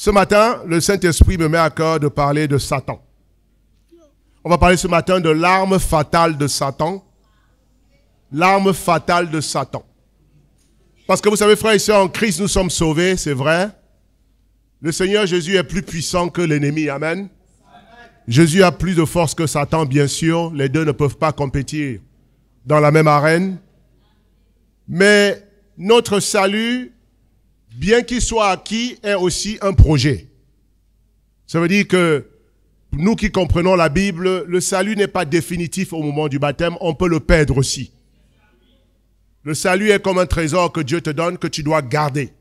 Ce matin, le Saint-Esprit me met à cœur de parler de Satan. On va parler ce matin de l'arme fatale de Satan. L'arme fatale de Satan. Parce que vous savez, frères et sœurs, en Christ, nous sommes sauvés, c'est vrai. Le Seigneur Jésus est plus puissant que l'ennemi, amen. Jésus a plus de force que Satan, bien sûr. Les deux ne peuvent pas compétir dans la même arène. Mais notre salut, bien qu'il soit acquis, est aussi un projet. Ça veut dire que nous qui comprenons la Bible, le salut n'est pas définitif au moment du baptême, on peut le perdre aussi. Le salut est comme un trésor que Dieu te donne, que tu dois garder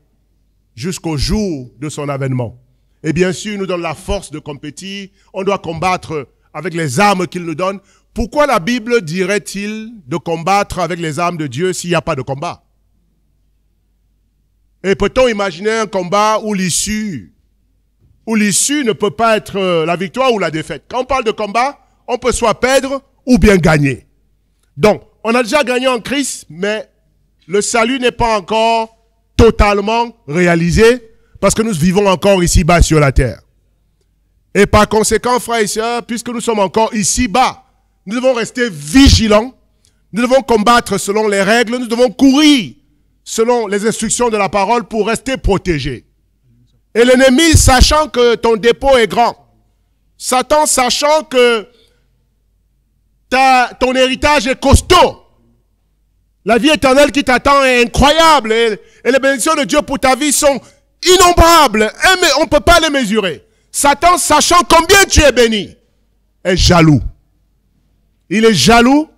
jusqu'au jour de son avènement. Et bien sûr, il nous donne la force de compétir. On doit combattre avec les armes qu'il nous donne. Pourquoi la Bible dirait-il de combattre avec les armes de Dieu s'il n'y a pas de combat? Et peut-on imaginer un combat où l'issue ne peut pas être la victoire ou la défaite? Quand on parle de combat, on peut soit perdre ou bien gagner. Donc, on a déjà gagné en Christ, mais le salut n'est pas encore totalement réalisé parce que nous vivons encore ici-bas sur la terre. Et par conséquent, frères et sœurs, puisque nous sommes encore ici-bas, nous devons rester vigilants, nous devons combattre selon les règles, nous devons courir selon les instructions de la parole pour rester protégés. Et l'ennemi, sachant que ton dépôt est grand, Satan, sachant que ton héritage est costaud, la vie éternelle qui t'attend est incroyable et les bénédictions de Dieu pour ta vie sont innombrables. On ne peut pas les mesurer. Satan, sachant combien tu es béni, est jaloux. Il est jaloux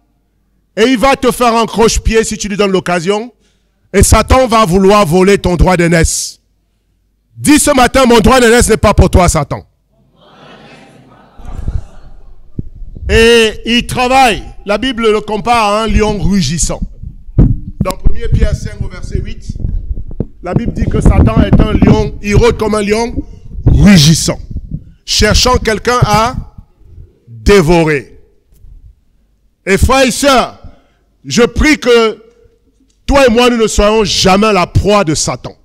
et il va te faire un croche-pied si tu lui donnes l'occasion. Et Satan va vouloir voler ton droit d'aînesse. Dis ce matin, mon droit d'aînesse n'est pas pour toi, Satan. Et il travaille. La Bible le compare à un lion rugissant. Dans 1 Pierre 5 au verset 8, la Bible dit que Satan est un lion, il rôde comme un lion rugissant, cherchant quelqu'un à dévorer. Et frères et sœurs, je prie que toi et moi, nous ne soyons jamais la proie de Satan.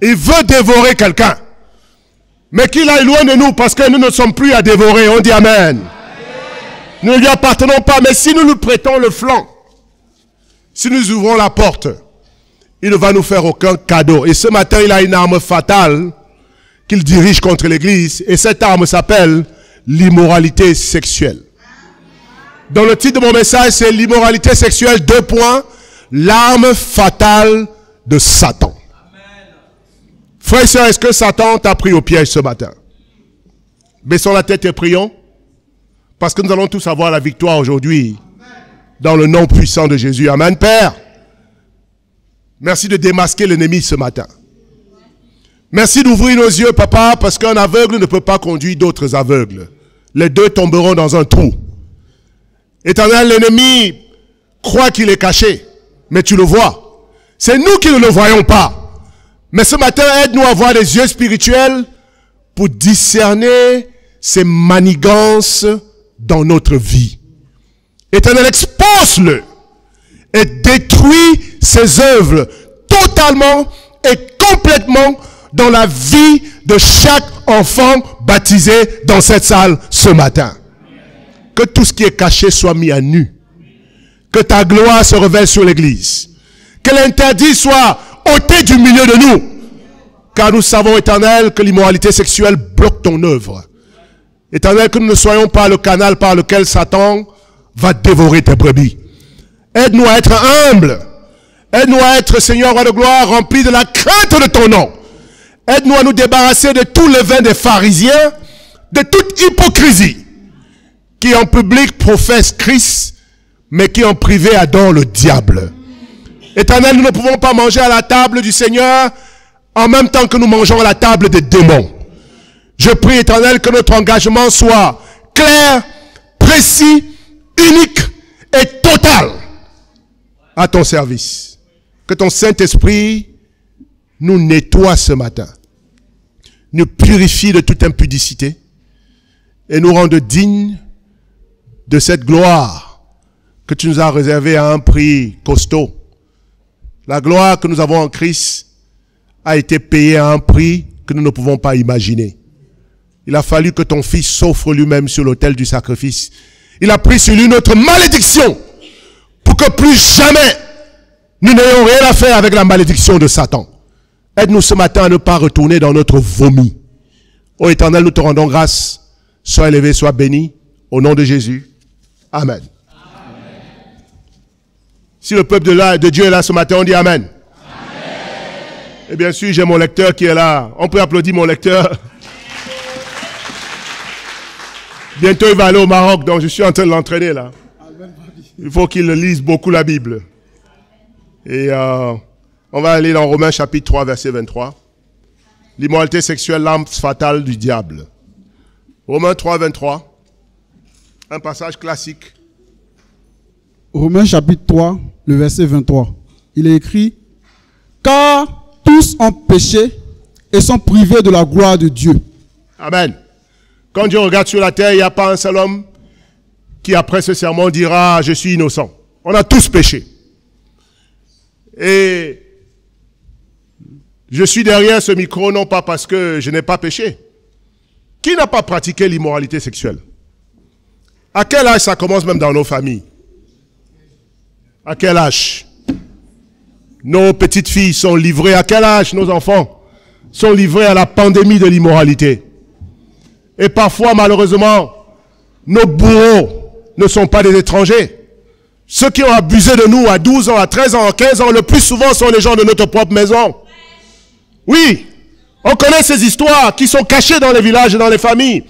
Il veut dévorer quelqu'un, mais qu'il aille loin de nous parce que nous ne sommes plus à dévorer. On dit Amen. Nous ne lui appartenons pas, mais si nous lui prêtons le flanc, si nous ouvrons la porte, il ne va nous faire aucun cadeau. Et ce matin, il a une arme fatale qu'il dirige contre l'Église. Et cette arme s'appelle l'immoralité sexuelle. Dans le titre de mon message, c'est l'immoralité sexuelle, 2 points, l'arme fatale de Satan. Frères et sœurs, est-ce que Satan t'a pris au piège ce matin? Baissons la tête et prions. Parce que nous allons tous avoir la victoire aujourd'hui. Dans le nom puissant de Jésus. Amen, Père. Merci de démasquer l'ennemi ce matin. Merci d'ouvrir nos yeux, Papa, parce qu'un aveugle ne peut pas conduire d'autres aveugles. Les deux tomberont dans un trou. Éternel, l'ennemi croit qu'il est caché, mais tu le vois. C'est nous qui ne le voyons pas. Mais ce matin, aide-nous à avoir des yeux spirituels pour discerner ces manigances dans notre vie. Éternel, expose-le et détruis ses œuvres totalement et complètement dans la vie de chaque enfant baptisé dans cette salle ce matin. Que tout ce qui est caché soit mis à nu. Que ta gloire se révèle sur l'Église. Que l'interdit soit ôté du milieu de nous. Car nous savons, Éternel, que l'immoralité sexuelle bloque ton œuvre. Éternel, que nous ne soyons pas le canal par lequel Satan va dévorer tes brebis. Aide-nous à être humbles. Aide-nous à être, Seigneur, roi de gloire, remplis de la crainte de ton nom. Aide-nous à nous débarrasser de tout levain des pharisiens, de toute hypocrisie, qui en public professe Christ, mais qui en privé adore le diable. Éternel, nous ne pouvons pas manger à la table du Seigneur en même temps que nous mangeons à la table des démons. Je prie, Éternel, que notre engagement soit clair, précis, unique et total à ton service. Que ton Saint-Esprit nous nettoie ce matin, nous purifie de toute impudicité et nous rende dignes de cette gloire que tu nous as réservée à un prix costaud. La gloire que nous avons en Christ a été payée à un prix que nous ne pouvons pas imaginer. Il a fallu que ton fils s'offre lui-même sur l'autel du sacrifice. Il a pris sur lui notre malédiction pour que plus jamais nous n'ayons rien à faire avec la malédiction de Satan. Aide-nous ce matin à ne pas retourner dans notre vomi. Ô Éternel, nous te rendons grâce. Sois élevé, sois béni. Au nom de Jésus. Amen. Amen. Si le peuple de Dieu est là ce matin, on dit Amen. Amen. Et bien sûr, j'ai mon lecteur qui est là. On peut applaudir mon lecteur. Bientôt, il va aller au Maroc, donc je suis en train de l'entraîner là. Il faut qu'il lise beaucoup la Bible. Et on va aller dans Romains chapitre 3, verset 23. L'immoralité sexuelle, l'arme fatale du diable. Romains 3, 23. Un passage classique. Romains chapitre 3, le verset 23. Il est écrit, « Car tous ont péché et sont privés de la gloire de Dieu. » Amen. Quand Dieu regarde sur la terre, il n'y a pas un seul homme qui, après ce sermon, dira « Je suis innocent ». On a tous péché. Et je suis derrière ce micro, non pas parce que je n'ai pas péché. Qui n'a pas pratiqué l'immoralité sexuelle? À quel âge ça commence même dans nos familles? À quel âge? Nos petites filles sont livrées. À quel âge nos enfants sont livrés à la pandémie de l'immoralité? Et parfois, malheureusement, nos bourreaux ne sont pas des étrangers. Ceux qui ont abusé de nous à 12 ans, à 13 ans, à 15 ans, le plus souvent sont les gens de notre propre maison. Oui, on connaît ces histoires qui sont cachées dans les villages et dans les familles,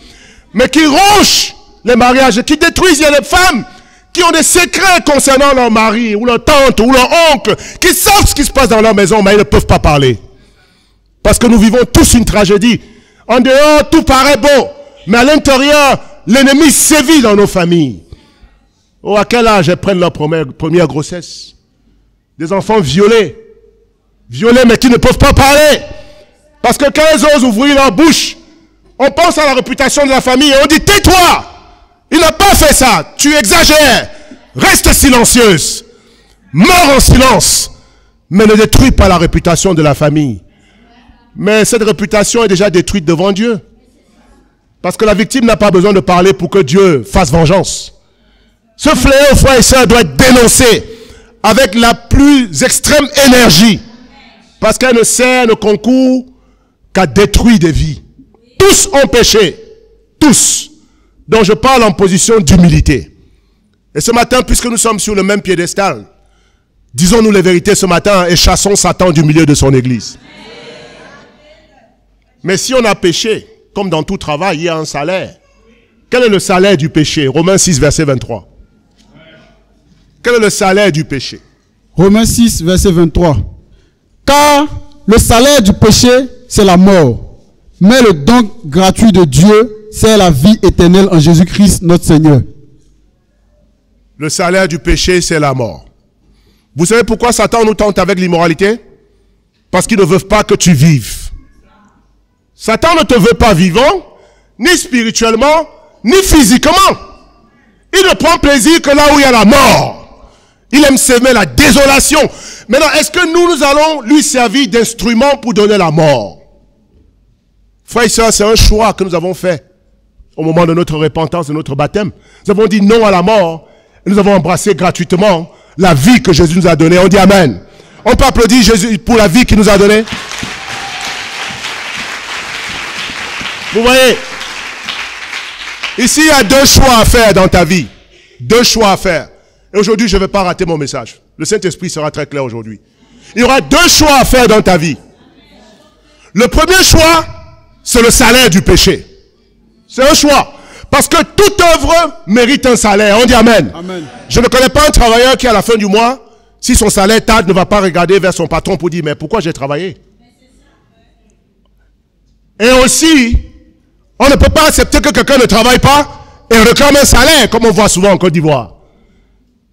mais qui rongent les mariages, qui détruisent. Il y a des femmes qui ont des secrets concernant leur mari, ou leur tante, ou leur oncle, qui savent ce qui se passe dans leur maison, mais ils ne peuvent pas parler. Parce que nous vivons tous une tragédie. En dehors, tout paraît beau, mais à l'intérieur, l'ennemi sévit dans nos familles. Oh, à quel âge elles prennent leur première grossesse? Des enfants violés, mais qui ne peuvent pas parler. Parce que quand ils osent ouvrir leur bouche, on pense à la réputation de la famille et on dit, tais-toi! Il n'a pas fait ça, tu exagères. Reste silencieuse. Meurs en silence. Mais ne détruis pas la réputation de la famille. Mais cette réputation est déjà détruite devant Dieu. Parce que la victime n'a pas besoin de parler pour que Dieu fasse vengeance. Ce fléau, frères et sœurs, doit être dénoncé avec la plus extrême énergie. Parce qu'elle ne sert, ne concourt qu'à détruire des vies. Tous ont péché. Tous. Donc je parle en position d'humilité. Et ce matin, puisque nous sommes sur le même piédestal, disons-nous les vérités ce matin et chassons Satan du milieu de son église. Mais si on a péché, comme dans tout travail, il y a un salaire. Quel est le salaire du péché? Romains 6, verset 23. Quel est le salaire du péché? Romains 6, verset 23. Car le salaire du péché, c'est la mort. Mais le don gratuit de Dieu, c'est la vie éternelle en Jésus-Christ, notre Seigneur. Le salaire du péché, c'est la mort. Vous savez pourquoi Satan nous tente avec l'immoralité? Parce qu'il ne veut pas que tu vives. Satan ne te veut pas vivant, ni spirituellement, ni physiquement. Il ne prend plaisir que là où il y a la mort. Il aime semer la désolation. Maintenant, est-ce que nous allons lui servir d'instrument pour donner la mort? Frères et sœurs, c'est un choix que nous avons fait au moment de notre repentance, de notre baptême. Nous avons dit non à la mort. Et nous avons embrassé gratuitement la vie que Jésus nous a donnée. On dit Amen. On peut applaudir Jésus pour la vie qu'il nous a donnée. Vous voyez, ici il y a deux choix à faire dans ta vie. Deux choix à faire. Et aujourd'hui, je ne vais pas rater mon message. Le Saint-Esprit sera très clair aujourd'hui. Il y aura deux choix à faire dans ta vie. Le premier choix, c'est le salaire du péché. C'est un choix. Parce que toute œuvre mérite un salaire. On dit Amen. Amen. Je ne connais pas un travailleur qui, à la fin du mois, si son salaire tarde, ne va pas regarder vers son patron pour dire, mais pourquoi j'ai travaillé? Et aussi, on ne peut pas accepter que quelqu'un ne travaille pas et réclame un salaire, comme on voit souvent en Côte d'Ivoire.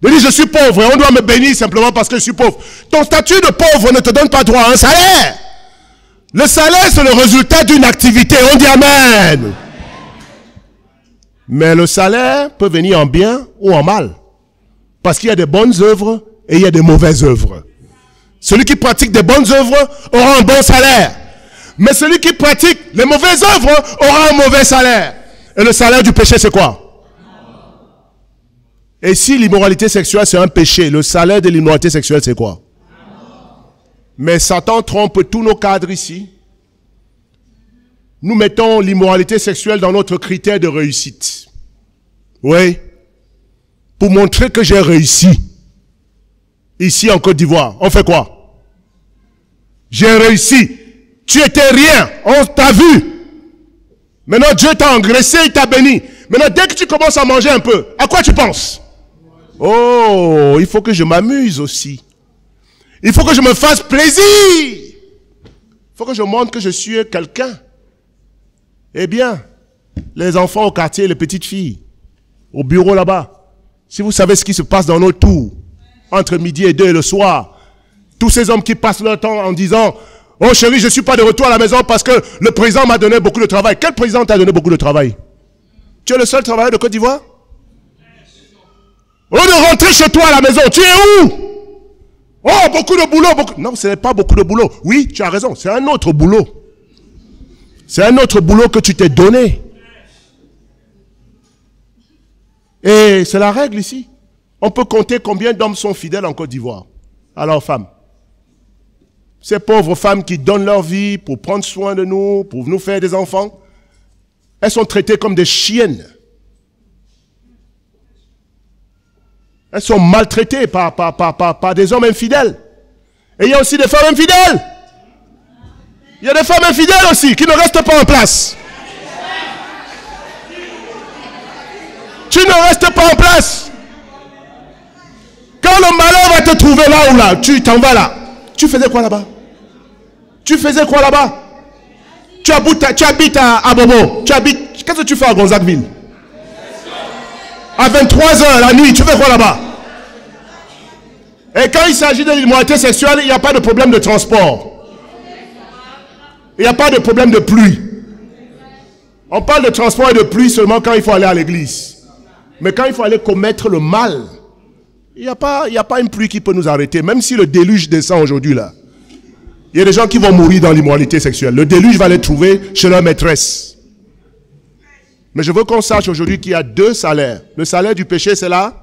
De dire, je suis pauvre et on doit me bénir simplement parce que je suis pauvre. Ton statut de pauvre ne te donne pas droit à un salaire. Le salaire, c'est le résultat d'une activité. On dit Amen. Mais le salaire peut venir en bien ou en mal. Parce qu'il y a des bonnes œuvres et il y a des mauvaises œuvres. Celui qui pratique des bonnes œuvres aura un bon salaire. Mais celui qui pratique les mauvaises œuvres aura un mauvais salaire. Et le salaire du péché, c'est quoi? Et si l'immoralité sexuelle, c'est un péché, le salaire de l'immoralité sexuelle, c'est quoi? Mais Satan trompe tous nos cadres ici. Nous mettons l'immoralité sexuelle dans notre critère de réussite. Oui. Pour montrer que j'ai réussi. Ici en Côte d'Ivoire, on fait quoi? J'ai réussi. Tu étais rien. On t'a vu. Maintenant, Dieu t'a engraissé, il t'a béni. Maintenant, dès que tu commences à manger un peu, à quoi tu penses? Oh, il faut que je m'amuse aussi. Il faut que je me fasse plaisir. Il faut que je montre que je suis quelqu'un. Eh bien, les enfants au quartier, les petites filles, au bureau là-bas, si vous savez ce qui se passe dans nos tours, entre midi et 2 et le soir, tous ces hommes qui passent leur temps en disant « Oh chérie, je ne suis pas de retour à la maison parce que le président m'a donné beaucoup de travail. » Quel président t'a donné beaucoup de travail? Tu es le seul travailleur de Côte d'Ivoire? Au lieu de rentrer chez toi à la maison, tu es où? Oh, beaucoup de boulot, beaucoup... Non, ce n'est pas beaucoup de boulot. Oui, tu as raison, c'est un autre boulot. C'est un autre boulot que tu t'es donné. Et c'est la règle ici. On peut compter combien d'hommes sont fidèles en Côte d'Ivoire à leurs femmes. Ces pauvres femmes qui donnent leur vie pour prendre soin de nous, pour nous faire des enfants, elles sont traitées comme des chiennes. Elles sont maltraitées par des hommes infidèles. Et il y a aussi des femmes infidèles. Il y a des femmes infidèles aussi qui ne restent pas en place. Tu ne restes pas en place. Quand le malheur va te trouver là ou là, tu t'en vas là. Tu faisais quoi là-bas? Tu faisais quoi là-bas? Tu habites à Bobo. Qu'est-ce que tu fais à Gonzagueville? À 23h la nuit, tu fais quoi là-bas? Et quand il s'agit de l'immoralité sexuelle, il n'y a pas de problème de transport. Il n'y a pas de problème de pluie. On parle de transport et de pluie seulement quand il faut aller à l'église. Mais quand il faut aller commettre le mal, il n'y a pas une pluie qui peut nous arrêter. Même si le déluge descend aujourd'hui là. Il y a des gens qui vont mourir dans l'immoralité sexuelle. Le déluge va les trouver chez leur maîtresse. Mais je veux qu'on sache aujourd'hui qu'il y a deux salaires. Le salaire du péché, c'est là.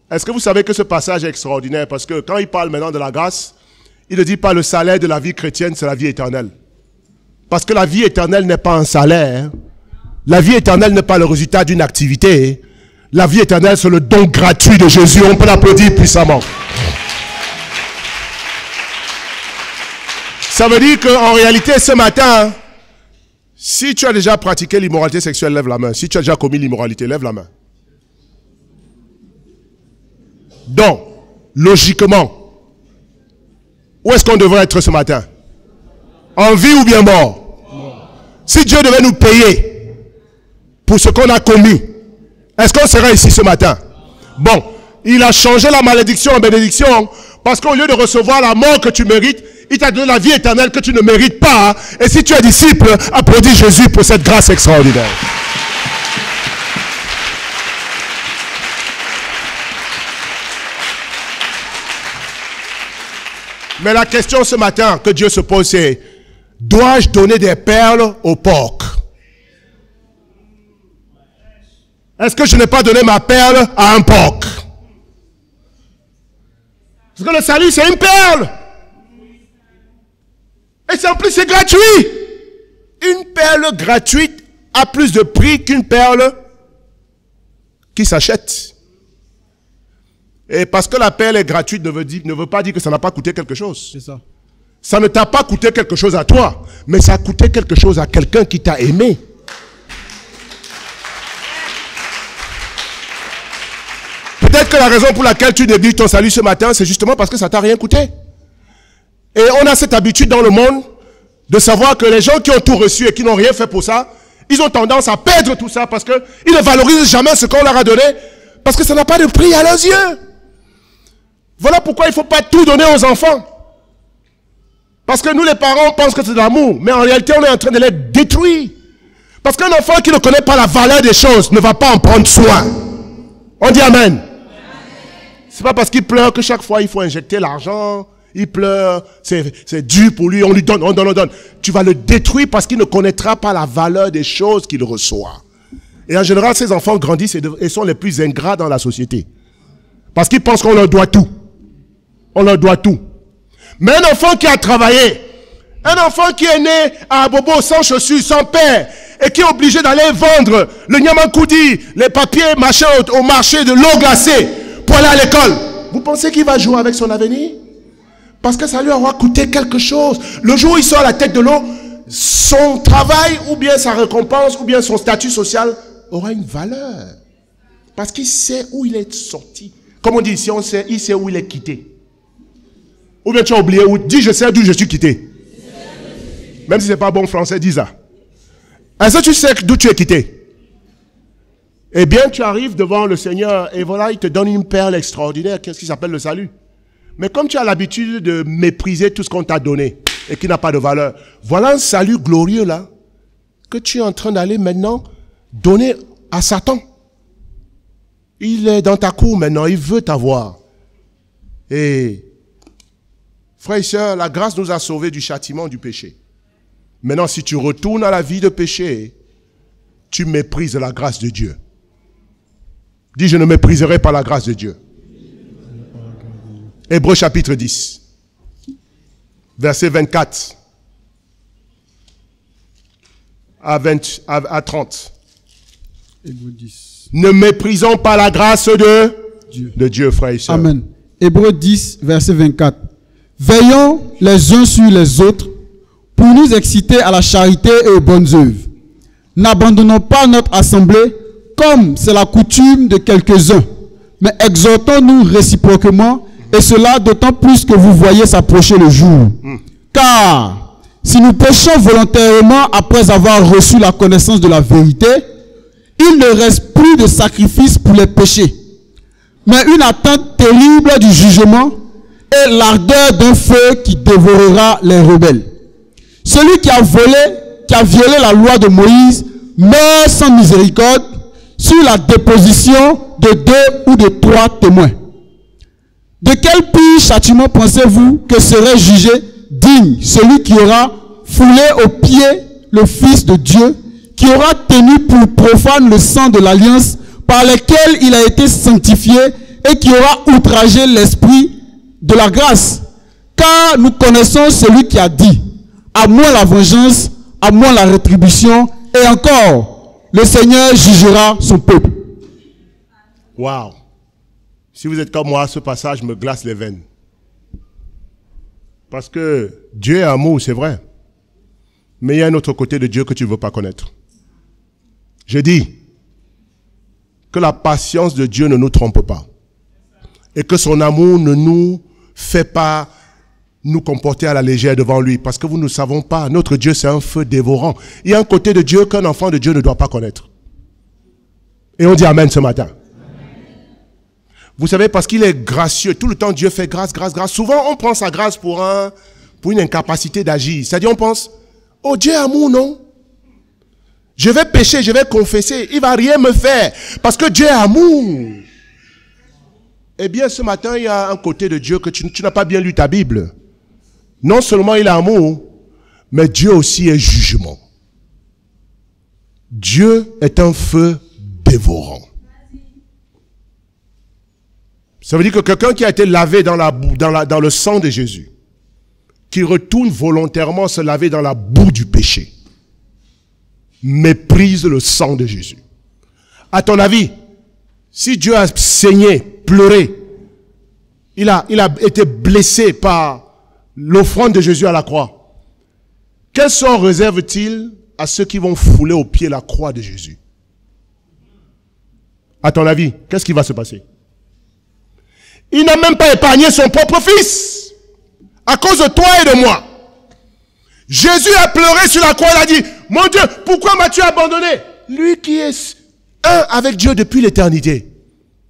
Est-ce que vous savez que ce passage est extraordinaire? Parce que quand il parle maintenant de la grâce, il ne dit pas le salaire de la vie chrétienne, c'est la vie éternelle. Parce que la vie éternelle n'est pas un salaire. La vie éternelle n'est pas le résultat d'une activité. La vie éternelle, c'est le don gratuit de Jésus. On peut l'applaudir puissamment. Ça veut dire qu'en réalité, ce matin, si tu as déjà pratiqué l'immoralité sexuelle, lève la main. Si tu as déjà commis l'immoralité, lève la main. Donc, logiquement, où est-ce qu'on devrait être ce matin? En vie ou bien mort? Si Dieu devait nous payer pour ce qu'on a commis, est-ce qu'on serait ici ce matin? Bon, il a changé la malédiction en bénédiction parce qu'au lieu de recevoir la mort que tu mérites, il t'a donné la vie éternelle que tu ne mérites pas. Et si tu es disciple, applaudis Jésus pour cette grâce extraordinaire. Mais la question ce matin que Dieu se pose, c'est: dois-je donner des perles au porc? Est-ce que je n'ai pas donné ma perle à un porc? Parce que le salut, c'est une perle. Et en plus, c'est gratuit. Une perle gratuite a plus de prix qu'une perle qui s'achète. Et parce que la perle est gratuite ne veut pas dire que ça n'a pas coûté quelque chose. C'est ça. Ça ne t'a pas coûté quelque chose à toi, mais ça a coûté quelque chose à quelqu'un qui t'a aimé. Peut-être que la raison pour laquelle tu négliges ton salut ce matin, c'est justement parce que ça t'a rien coûté. Et on a cette habitude dans le monde de savoir que les gens qui ont tout reçu et qui n'ont rien fait pour ça, ils ont tendance à perdre tout ça parce qu'ils ne valorisent jamais ce qu'on leur a donné, parce que ça n'a pas de prix à leurs yeux. Voilà pourquoi il ne faut pas tout donner aux enfants. Parce que nous les parents pensent que c'est de l'amour, mais en réalité on est en train de les détruire. Parce qu'un enfant qui ne connaît pas la valeur des choses ne va pas en prendre soin. On dit amen. C'est pas parce qu'il pleure que chaque fois il faut injecter l'argent, il pleure, c'est dur pour lui, on lui donne, on donne. Tu vas le détruire parce qu'il ne connaîtra pas la valeur des choses qu'il reçoit. Et en général, ces enfants grandissent et sont les plus ingrats dans la société. Parce qu'ils pensent qu'on leur doit tout. On leur doit tout. Mais un enfant qui a travaillé, un enfant qui est né à Abobo sans chaussures, sans père, et qui est obligé d'aller vendre le nyamakoudi, les papiers machin au marché de l'eau glacée pour aller à l'école. Vous pensez qu'il va jouer avec son avenir? Parce que ça lui aura coûté quelque chose. Le jour où il sort à la tête de l'eau, son travail ou bien sa récompense ou bien son statut social aura une valeur. Parce qu'il sait où il est sorti. Comme on dit ici, il sait où il est quitté. Ou bien tu as oublié où. Dis, je sais d'où je suis quitté. Même si ce n'est pas bon français, dis ça. Est-ce que tu sais d'où tu es quitté? Eh bien, tu arrives devant le Seigneur et voilà, il te donne une perle extraordinaire, qu'est-ce qui s'appelle le salut. Mais comme tu as l'habitude de mépriser tout ce qu'on t'a donné et qui n'a pas de valeur, voilà un salut glorieux là, que tu es en train d'aller maintenant donner à Satan. Il est dans ta cour maintenant, il veut t'avoir. Et frères et sœurs, la grâce nous a sauvés du châtiment du péché. Maintenant, si tu retournes à la vie de péché, tu méprises la grâce de Dieu. Dis, je ne mépriserai pas la grâce de Dieu. Hébreux chapitre 10, verset 24 à 30. Hébreux 10. Ne méprisons pas la grâce de Dieu, frères et sœurs. Amen. Hébreux 10, verset 24. Veillons les uns sur les autres pour nous exciter à la charité et aux bonnes œuvres. N'abandonnons pas notre assemblée comme c'est la coutume de quelques-uns, mais exhortons-nous réciproquement, et cela d'autant plus que vous voyez s'approcher le jour. Car si nous péchons volontairement après avoir reçu la connaissance de la vérité, il ne reste plus de sacrifice pour les péchés, mais une attente terrible du jugement et l'ardeur d'un feu qui dévorera les rebelles. Celui qui a violé la loi de Moïse meurt sans miséricorde sur la déposition de 2 ou de 3 témoins. De quel pire châtiment pensez-vous que serait jugé digne celui qui aura foulé aux pieds le Fils de Dieu, qui aura tenu pour profane le sang de l'alliance par lequel il a été sanctifié et qui aura outragé l'esprit de la grâce? Car nous connaissons celui qui a dit: à moi la vengeance, à moi la rétribution, et encore, le Seigneur jugera son peuple. Waouh! Si vous êtes comme moi, ce passage me glace les veines. Parce que Dieu est amour, c'est vrai. Mais il y a un autre côté de Dieu que tu ne veux pas connaître. Je dis que la patience de Dieu ne nous trompe pas. Et que son amour ne nous fait pas nous comporter à la légère devant lui. Parce que vous ne savons pas, notre Dieu c'est un feu dévorant. Il y a un côté de Dieu qu'un enfant de Dieu ne doit pas connaître. Et on dit amen ce matin. Vous savez, parce qu'il est gracieux. Tout le temps, Dieu fait grâce, grâce, grâce. Souvent, on prend sa grâce pour une incapacité d'agir. C'est-à-dire, on pense, oh, Dieu est amour, non? Je vais pécher, je vais confesser. Il ne va rien me faire. Parce que Dieu est amour. Eh bien, ce matin, il y a un côté de Dieu que tu n'as pas bien lu ta Bible. Non seulement il est amour, mais Dieu aussi est jugement. Dieu est un feu dévorant. Ça veut dire que quelqu'un qui a été lavé dans le sang de Jésus, qui retourne volontairement se laver dans la boue du péché, méprise le sang de Jésus. À ton avis, si Dieu a saigné, pleuré, il a été blessé par l'offrande de Jésus à la croix, quel sort réserve-t-il à ceux qui vont fouler au pied la croix de Jésus? À ton avis, qu'est-ce qui va se passer? Il n'a même pas épargné son propre fils. À cause de toi et de moi. Jésus a pleuré sur la croix. Il a dit, mon Dieu, pourquoi m'as-tu abandonné? Lui qui est un avec Dieu depuis l'éternité.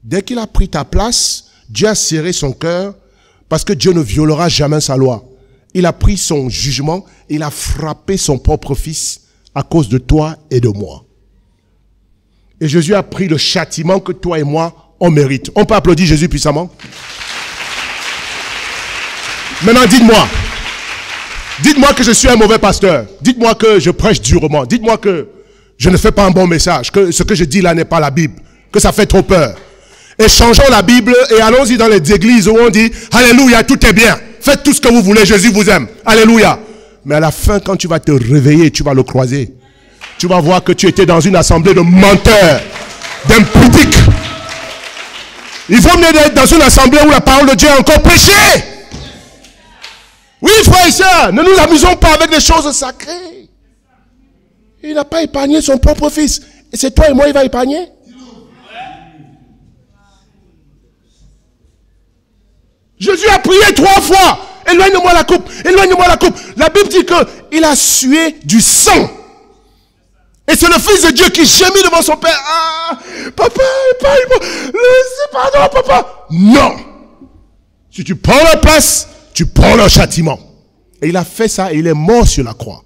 Dès qu'il a pris ta place, Dieu a serré son cœur parce que Dieu ne violera jamais sa loi. Il a pris son jugement. Il a frappé son propre fils à cause de toi et de moi. Et Jésus a pris le châtiment que toi et moi on mérite. On peut applaudir Jésus puissamment. Maintenant, dites-moi. Dites-moi que je suis un mauvais pasteur. Dites-moi que je prêche durement. Dites-moi que je ne fais pas un bon message. Que ce que je dis là n'est pas la Bible. Que ça fait trop peur. Et changeons la Bible et allons-y dans les églises où on dit Alléluia, tout est bien. Faites tout ce que vous voulez, Jésus vous aime. Alléluia. Mais à la fin, quand tu vas te réveiller, tu vas le croiser. Tu vas voir que tu étais dans une assemblée de menteurs, d'impudiques. Il faut venir être dans une assemblée où la parole de Dieu est encore prêchée. Oui, frères et sœurs, ne nous amusons pas avec des choses sacrées. Il n'a pas épargné son propre fils. Et c'est toi et moi, il va épargner. Jésus a prié 3 fois. Éloigne-moi la coupe. Éloigne-moi la coupe. La Bible dit qu'il a sué du sang. Et c'est le Fils de Dieu qui gémit devant son Père. Ah, papa, épargne-moi. Laissez pardon, papa. Non. Si tu prends leur place, tu prends leur châtiment. Et il a fait ça et il est mort sur la croix.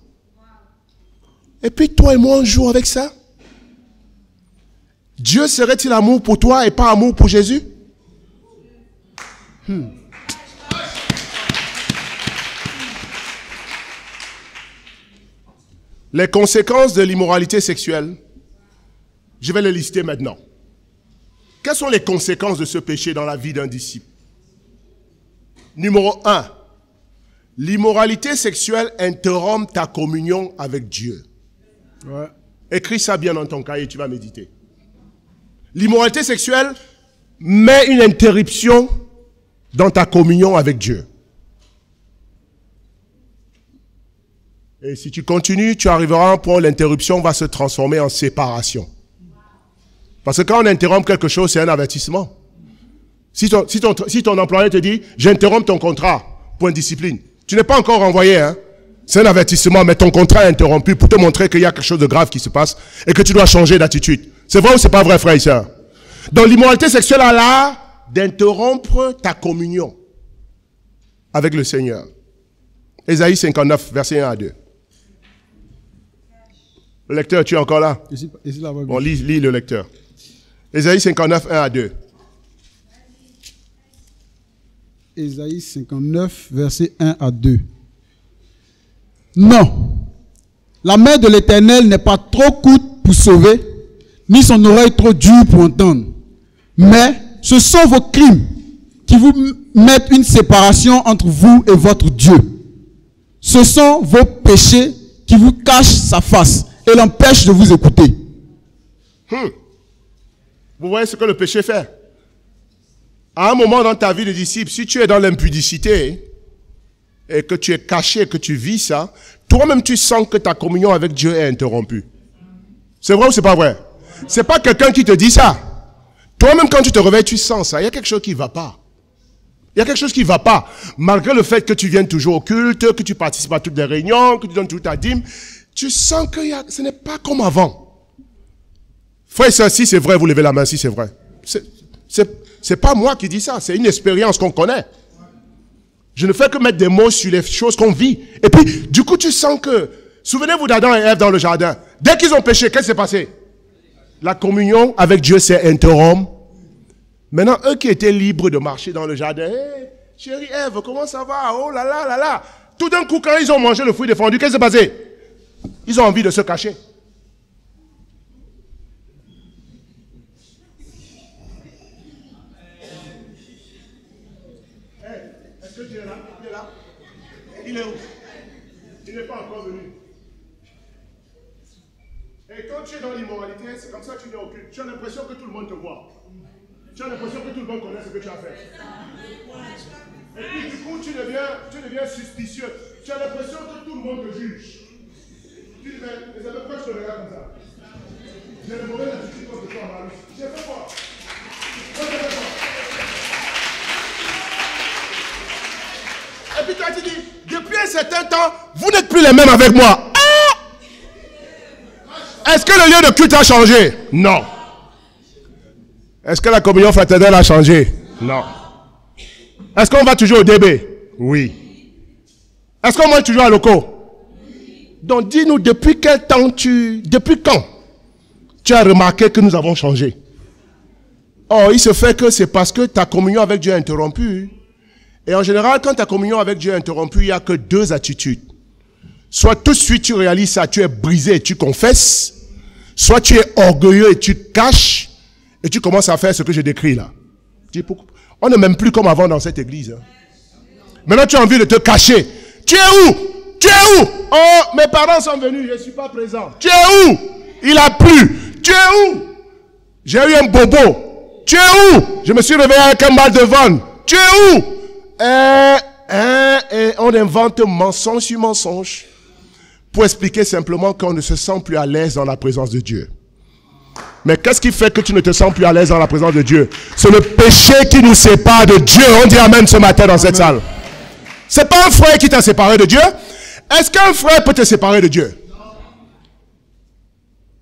Et puis toi et moi, on joue avec ça. Dieu serait-il amour pour toi et pas amour pour Jésus? Les conséquences de l'immoralité sexuelle, je vais les lister maintenant. Quelles sont les conséquences de ce péché dans la vie d'un disciple? Numéro 1, l'immoralité sexuelle interrompt ta communion avec Dieu. Ouais. Écris ça bien dans ton cahier, tu vas méditer. L'immoralité sexuelle met une interruption dans ta communion avec Dieu. Et si tu continues, tu arriveras à un point où l'interruption va se transformer en séparation. Parce que quand on interrompt quelque chose, c'est un avertissement. Si ton employeur te dit, j'interromps ton contrat pour indiscipline, tu n'es pas encore renvoyé, hein? C'est un avertissement, mais ton contrat est interrompu pour te montrer qu'il y a quelque chose de grave qui se passe et que tu dois changer d'attitude. C'est vrai ou c'est pas vrai, frère et sœur? Donc l'immoralité sexuelle a l'art d'interrompre ta communion avec le Seigneur. Ésaïe 59, versets 1 à 2. Le lecteur, tu es encore là? Ici, bon, lis le lecteur. Ésaïe 59, 1 à 2. Ésaïe 59, versets 1 à 2. Non, la main de l'Éternel n'est pas trop courte pour sauver, ni son oreille trop dure pour entendre. Mais ce sont vos crimes qui vous mettent une séparation entre vous et votre Dieu. Ce sont vos péchés qui vous cachent sa face et l'empêchent de vous écouter. Vous voyez ce que le péché fait? À un moment dans ta vie de disciple, si tu es dans l'impudicité et que tu es caché, que tu vis ça, toi-même tu sens que ta communion avec Dieu est interrompue. C'est vrai ou c'est pas vrai? C'est pas quelqu'un qui te dit ça. Toi-même quand tu te réveilles, tu sens ça. Il y a quelque chose qui ne va pas. Il y a quelque chose qui ne va pas. Malgré le fait que tu viennes toujours au culte, que tu participes à toutes les réunions, que tu donnes toute ta dîme, tu sens que ce n'est pas comme avant. Frère et sœur, si c'est vrai, vous levez la main si c'est vrai. C'est pas moi qui dis ça, c'est une expérience qu'on connaît. Je ne fais que mettre des mots sur les choses qu'on vit. Et puis, du coup, tu sens que... Souvenez-vous d'Adam et Ève dans le jardin. Dès qu'ils ont péché, qu'est-ce qui s'est passé? La communion avec Dieu s'est interrompue. Maintenant, eux qui étaient libres de marcher dans le jardin, hey, chérie Ève, comment ça va? Oh là là là là. Tout d'un coup, quand ils ont mangé le fruit défendu, qu'est-ce qui s'est passé? Ils ont envie de se cacher. Est-ce que Dieu est là? Il est là? Il est où? Il n'est pas encore venu. Et quand tu es dans l'immoralité, c'est comme ça que tu n'es aucune. Tu as l'impression que tout le monde te voit. Tu as l'impression que tout le monde connaît ce que tu as fait. Et puis du coup, tu deviens suspicieux. Tu as l'impression que tout le monde te juge. Tu dis, mais c'est pourquoi je te regarde comme ça? J'ai le mauvais attitude contre toi, Marie. J'ai fait quoi? Et puis toi, tu dis, depuis un certain temps, vous n'êtes plus les mêmes avec moi. Ah! Est-ce que le lieu de culte a changé? Non. Est-ce que la communion fraternelle a changé? Non. Est-ce qu'on va toujours au DB? Oui. Est-ce qu'on mange toujours à locaux? Donc dis-nous, depuis quel temps depuis quand tu as remarqué que nous avons changé? Oh, il se fait que c'est parce que ta communion avec Dieu est interrompue. Et en général, quand ta communion avec Dieu est interrompue, il n'y a que deux attitudes. Soit tout de suite tu réalises ça, tu es brisé et tu confesses. Soit tu es orgueilleux et tu caches. Et tu commences à faire ce que je décris là. On n'est même plus comme avant dans cette église. Hein. Maintenant tu as envie de te cacher. Tu es où? Tu es où? Oh, mes parents sont venus, je ne suis pas présent. Tu es où? Il a plu. Tu es où? J'ai eu un bobo. Tu es où? Je me suis réveillé avec un mal de ventre. Tu es où? Et on invente mensonge sur mensonge pour expliquer simplement qu'on ne se sent plus à l'aise dans la présence de Dieu. Mais qu'est-ce qui fait que tu ne te sens plus à l'aise dans la présence de Dieu? C'est le péché qui nous sépare de Dieu. On dit amen ce matin dans cette salle. C'est pas un frère qui t'a séparé de Dieu. Est-ce qu'un frère peut te séparer de Dieu?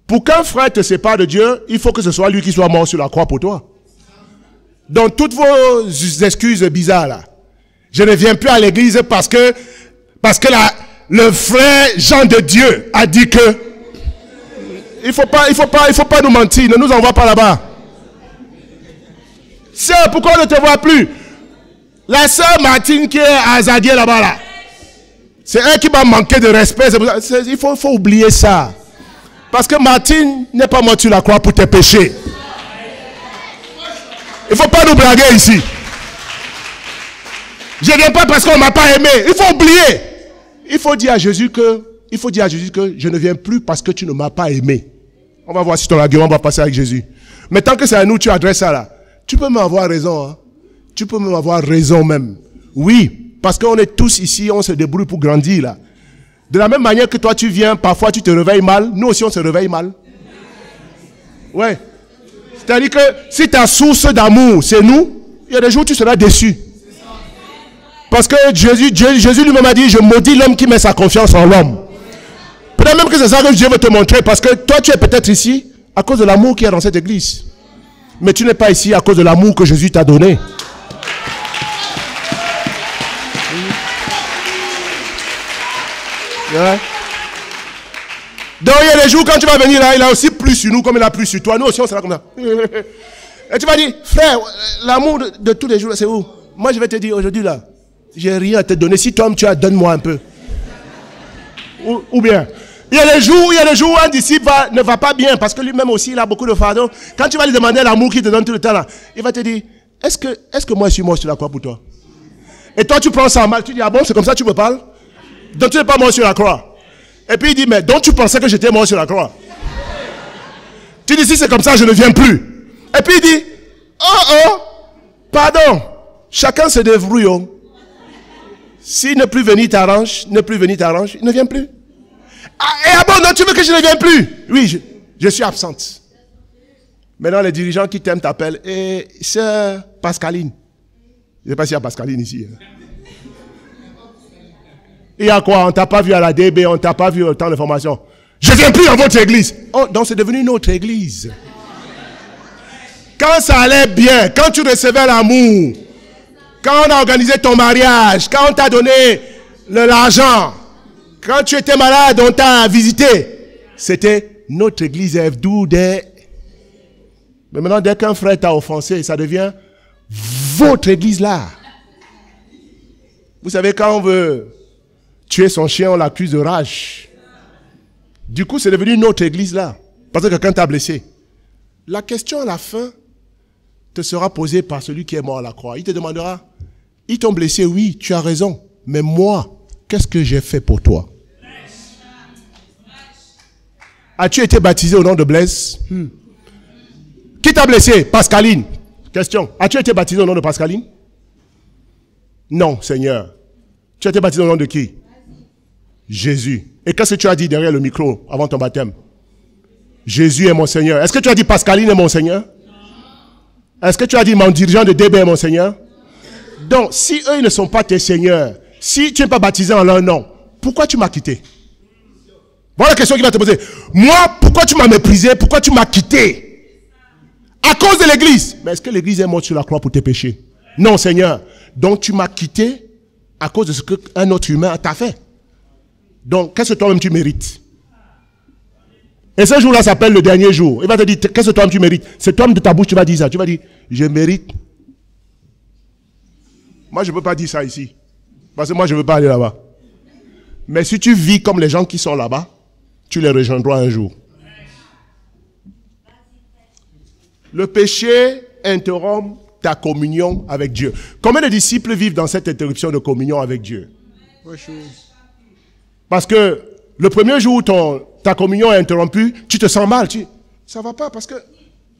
Pour qu'un frère te sépare de Dieu, il faut que ce soit lui qui soit mort sur la croix pour toi. Donc toutes vos excuses bizarres là. Je ne viens plus à l'église parce que le frère Jean de Dieu a dit que il faut pas nous mentir, ne nous envoie pas là-bas. Sœur, pourquoi on ne te voit plus? La sœur Martine qui est à Zadier là-bas là. C'est elle qui m'a manqué de respect. Il faut oublier ça. Parce que Martine n'est pas morte sur la croix pour tes péchés. Il ne faut pas nous blaguer ici. Je ne viens pas parce qu'on ne m'a pas aimé. Il faut oublier. Il faut dire à Jésus que je ne viens plus parce que tu ne m'as pas aimé. On va voir si ton argument va passer avec Jésus. Mais tant que c'est à nous, tu adresses ça là. Tu peux m'avoir raison. Hein? Tu peux même avoir raison même. Oui, parce qu'on est tous ici, on se débrouille pour grandir là. De la même manière que toi tu viens, parfois tu te réveilles mal, nous aussi on se réveille mal. Ouais. C'est-à-dire que si ta source d'amour c'est nous, il y a des jours où tu seras déçu. Parce que Jésus lui-même a dit, je maudis l'homme qui met sa confiance en l'homme. Peut-être même que c'est ça que Dieu veut te montrer, parce que toi tu es peut-être ici à cause de l'amour qu'il y a dans cette église. Mais tu n'es pas ici à cause de l'amour que Jésus t'a donné. Ouais. Donc il y a des jours quand tu vas venir là, il a aussi plu sur nous comme il a plu sur toi. Nous aussi on sera comme ça. Et tu vas dire, frère, l'amour de tous les jours, c'est où? Moi je vais te dire aujourd'hui là, j'ai rien à te donner. Si toi tu as, donne-moi un peu. Ou bien, il y a des jours où un disciple ne va pas bien parce que lui-même aussi il a beaucoup de fardeau. Quand tu vas lui demander l'amour qu'il te donne tout le temps là, il va te dire, est-ce que moi je suis mort sur la croix pour toi? Et toi tu prends ça mal, tu dis, ah bon, c'est comme ça que tu me parles? Donc tu n'es pas mort sur la croix. Et puis il dit, mais donc tu pensais que j'étais mort sur la croix? Tu dis, si c'est comme ça, je ne viens plus. Et puis il dit, oh, pardon, chacun se débrouille. Si ne plus venir t'arrange, il ne vient plus. Ah bon, non, tu veux que je ne vienne plus? Oui, je suis absente. Maintenant, les dirigeants qui t'aiment t'appellent, et sœur Pascaline. Je ne sais pas s'il y a Pascaline ici. Hein. Il y a quoi? On ne t'a pas vu à la DB, on ne t'a pas vu au temps de formation. Je ne viens plus dans votre église. Oh, donc c'est devenu notre église. Quand ça allait bien, quand tu recevais l'amour, quand on a organisé ton mariage, quand on t'a donné l'argent, quand tu étais malade, on t'a visité, c'était notre église F12. Mais maintenant, dès qu'un frère t'a offensé, ça devient votre église là. Vous savez, quand on veut tuer son chien, on l'accuse de rage. Du coup, c'est devenu notre église là. Parce que quelqu'un t'a blessé. La question à la fin te sera posée par celui qui est mort à la croix. Il te demandera, ils t'ont blessé, oui, tu as raison. Mais moi, qu'est-ce que j'ai fait pour toi? As-tu été baptisé au nom de Blaise? Qui t'a blessé? Pascaline. Question. As-tu été baptisé au nom de Pascaline? Non, Seigneur. Tu as été baptisé au nom de qui? Jésus. Et qu'est-ce que tu as dit derrière le micro avant ton baptême? Jésus est mon Seigneur. Est-ce que tu as dit Pascaline est mon Seigneur? Est-ce que tu as dit mon dirigeant de DB est mon Seigneur? Donc, si eux ils ne sont pas tes seigneurs, si tu n'es pas baptisé en leur nom, pourquoi tu m'as quitté? Voilà la question qu'il va te poser. Moi, pourquoi tu m'as méprisé? Pourquoi tu m'as quitté? À cause de l'église. Mais est-ce que l'église est morte sur la croix pour tes péchés? Non, Seigneur. Donc tu m'as quitté à cause de ce qu'un autre humain t'a fait. Donc, qu'est-ce que toi-même tu mérites? Et ce jour-là s'appelle le dernier jour. Il va te dire, qu'est-ce que toi-même tu mérites? C'est toi-même de ta bouche, tu vas dire ça. Tu vas dire, je mérite. Moi, je ne peux pas dire ça ici. Parce que moi, je ne veux pas aller là-bas. Mais si tu vis comme les gens qui sont là-bas, tu les rejoindras un jour. Le péché interrompt ta communion avec Dieu. Combien de disciples vivent dans cette interruption de communion avec Dieu? Parce que le premier jour où ta communion est interrompue, tu te sens mal. Ça ne va pas parce que,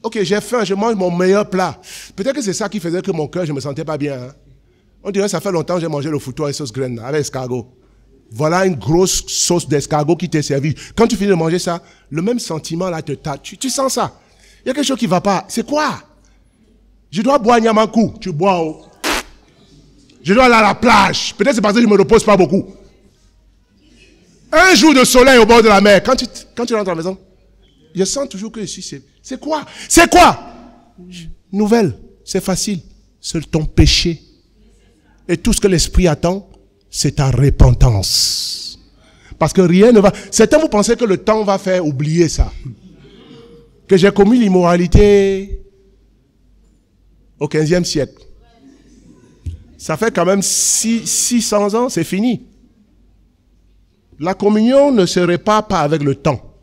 ok, j'ai faim, je mange mon meilleur plat. Peut-être que c'est ça qui faisait que mon cœur, je ne me sentais pas bien. Hein? On dirait que ça fait longtemps que j'ai mangé le foutoir et sauce graine avec escargot. Voilà une grosse sauce d'escargot qui t'est servie. Quand tu finis de manger ça, le même sentiment là te tape. Tu sens ça. Il y a quelque chose qui ne va pas. C'est quoi? Je dois boire Nyamakou. Tu bois. Oh. Je dois aller à la plage. Peut-être c'est parce que je ne me repose pas beaucoup. Un jour de soleil au bord de la mer. Quand tu rentres à la maison, je sens toujours que ici, c'est quoi? C'est quoi? Nouvelle. C'est facile. C'est ton péché. Et tout ce que l'esprit attend, c'est ta repentance. Parce que rien ne va... Certains, vous pensez que le temps va faire oublier ça. Que j'ai commis l'immoralité au 15e siècle. Ça fait quand même 600 ans, c'est fini. La communion ne se répare pas avec le temps.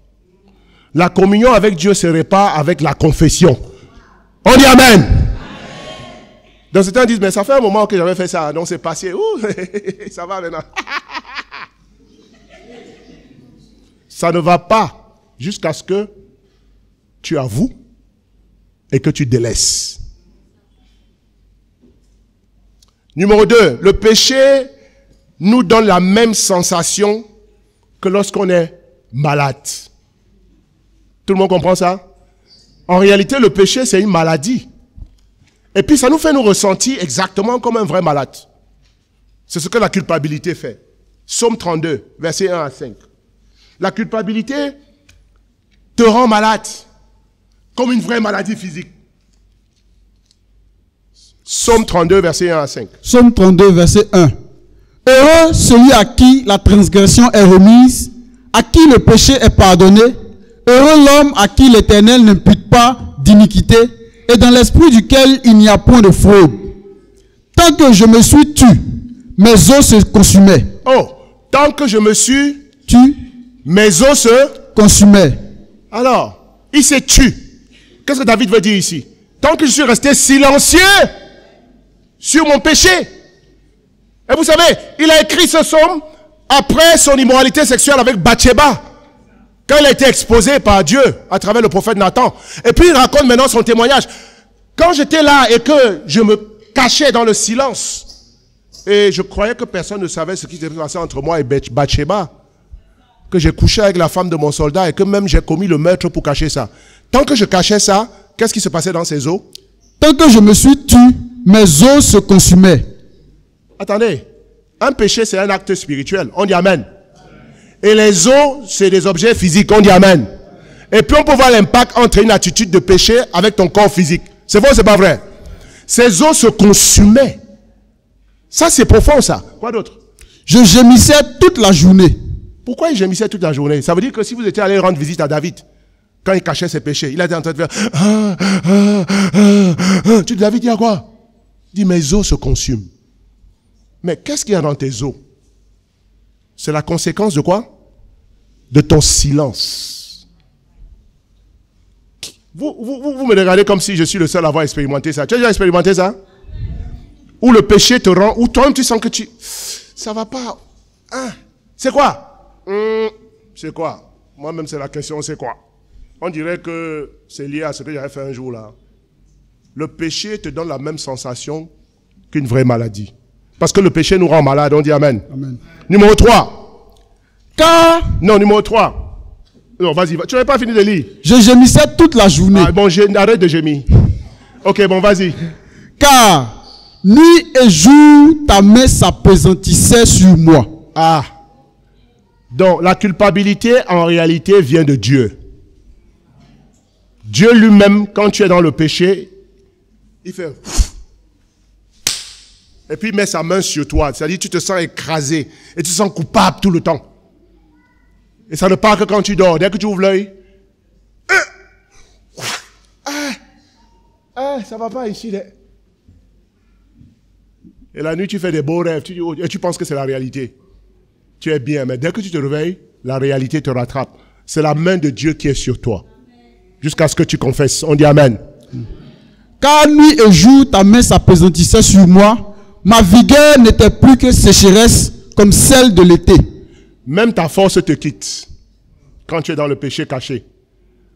La communion avec Dieu se répare avec la confession. On dit Amen. Donc certains disent, mais ça fait un moment que j'avais fait ça, donc c'est passé. Ouh, ça va maintenant. Ça ne va pas jusqu'à ce que tu avoues et que tu délaisses. Numéro 2, le péché nous donne la même sensation que lorsqu'on est malade. Tout le monde comprend ça? En réalité, le péché, c'est une maladie. Et puis, ça nous fait nous ressentir exactement comme un vrai malade. C'est ce que la culpabilité fait. Psaume 32, versets 1 à 5. La culpabilité te rend malade, comme une vraie maladie physique. Psaume 32, versets 1 à 5. Psaume 32, verset 1. Heureux celui à qui la transgression est remise, à qui le péché est pardonné. Heureux l'homme à qui l'Éternel n'impute pas d'iniquité, et dans l'esprit duquel il n'y a point de fraude. Tant que je me suis tu, mes os se consumaient. Oh, tant que je me suis Tu, mes os se consumaient. Alors, il s'est tu. Qu'est-ce que David veut dire ici? Tant que je suis resté silencieux sur mon péché. Et vous savez, il a écrit ce psaume après son immoralité sexuelle avec Bathsheba. Quand il a été exposé par Dieu à travers le prophète Nathan. Et puis il raconte maintenant son témoignage. Quand j'étais là et que je me cachais dans le silence, et je croyais que personne ne savait ce qui s'était passé entre moi et Bathsheba, que j'ai couché avec la femme de mon soldat et que même j'ai commis le meurtre pour cacher ça. Tant que je cachais ça, qu'est-ce qui se passait dans ses os? Tant que je me suis tu, mes os se consumaient. Attendez, un péché c'est un acte spirituel. On dit Amen. Et les os, c'est des objets physiques. On dit Amen. Et puis on peut voir l'impact entre une attitude de péché avec ton corps physique. C'est vrai ou c'est pas vrai? Ces os se consumaient. Ça c'est profond ça. Quoi d'autre? Je gémissais toute la journée. Pourquoi il gémissait toute la journée? Ça veut dire que si vous étiez allé rendre visite à David, quand il cachait ses péchés, il était en train de faire Tu dis, David, il y a quoi? Il dit, mes os se consument. Mais qu'est-ce qu'il y a dans tes os? C'est la conséquence de quoi? De ton silence. Vous me regardez comme si je suis le seul à avoir expérimenté ça. Tu as déjà expérimenté ça? Où le péché te rend, où toi-même tu sens que ça va pas. Hein? C'est quoi? C'est quoi? Moi-même c'est la question, c'est quoi? On dirait que c'est lié à ce que j'avais fait un jour là. Le péché te donne la même sensation qu'une vraie maladie. Parce que le péché nous rend malade, on dit Amen. Amen. Numéro 3. Non, numéro 3. Non, vas-y, tu n'avais pas fini de lire. Je gémissais toute la journée. Ah, bon, arrête de gémir. Ok, bon, vas-y. Car nuit et jour, ta main s'appesantissait sur moi. Ah. Donc, la culpabilité, en réalité, vient de Dieu. Dieu lui-même, quand tu es dans le péché, il fait... Et puis il met sa main sur toi. C'est-à-dire tu te sens écrasé. Et tu te sens coupable tout le temps. Et ça ne part que quand tu dors. Dès que tu ouvres l'œil... ça va pas ici. Et la nuit, tu fais des beaux rêves. Et tu penses que c'est la réalité. Tu es bien, mais dès que tu te réveilles, la réalité te rattrape. C'est la main de Dieu qui est sur toi. Jusqu'à ce que tu confesses. On dit Amen. Car nuit et jour, ta main s'appesantissait sur moi. Ma vigueur n'était plus que sécheresse comme celle de l'été. Même ta force te quitte quand tu es dans le péché caché.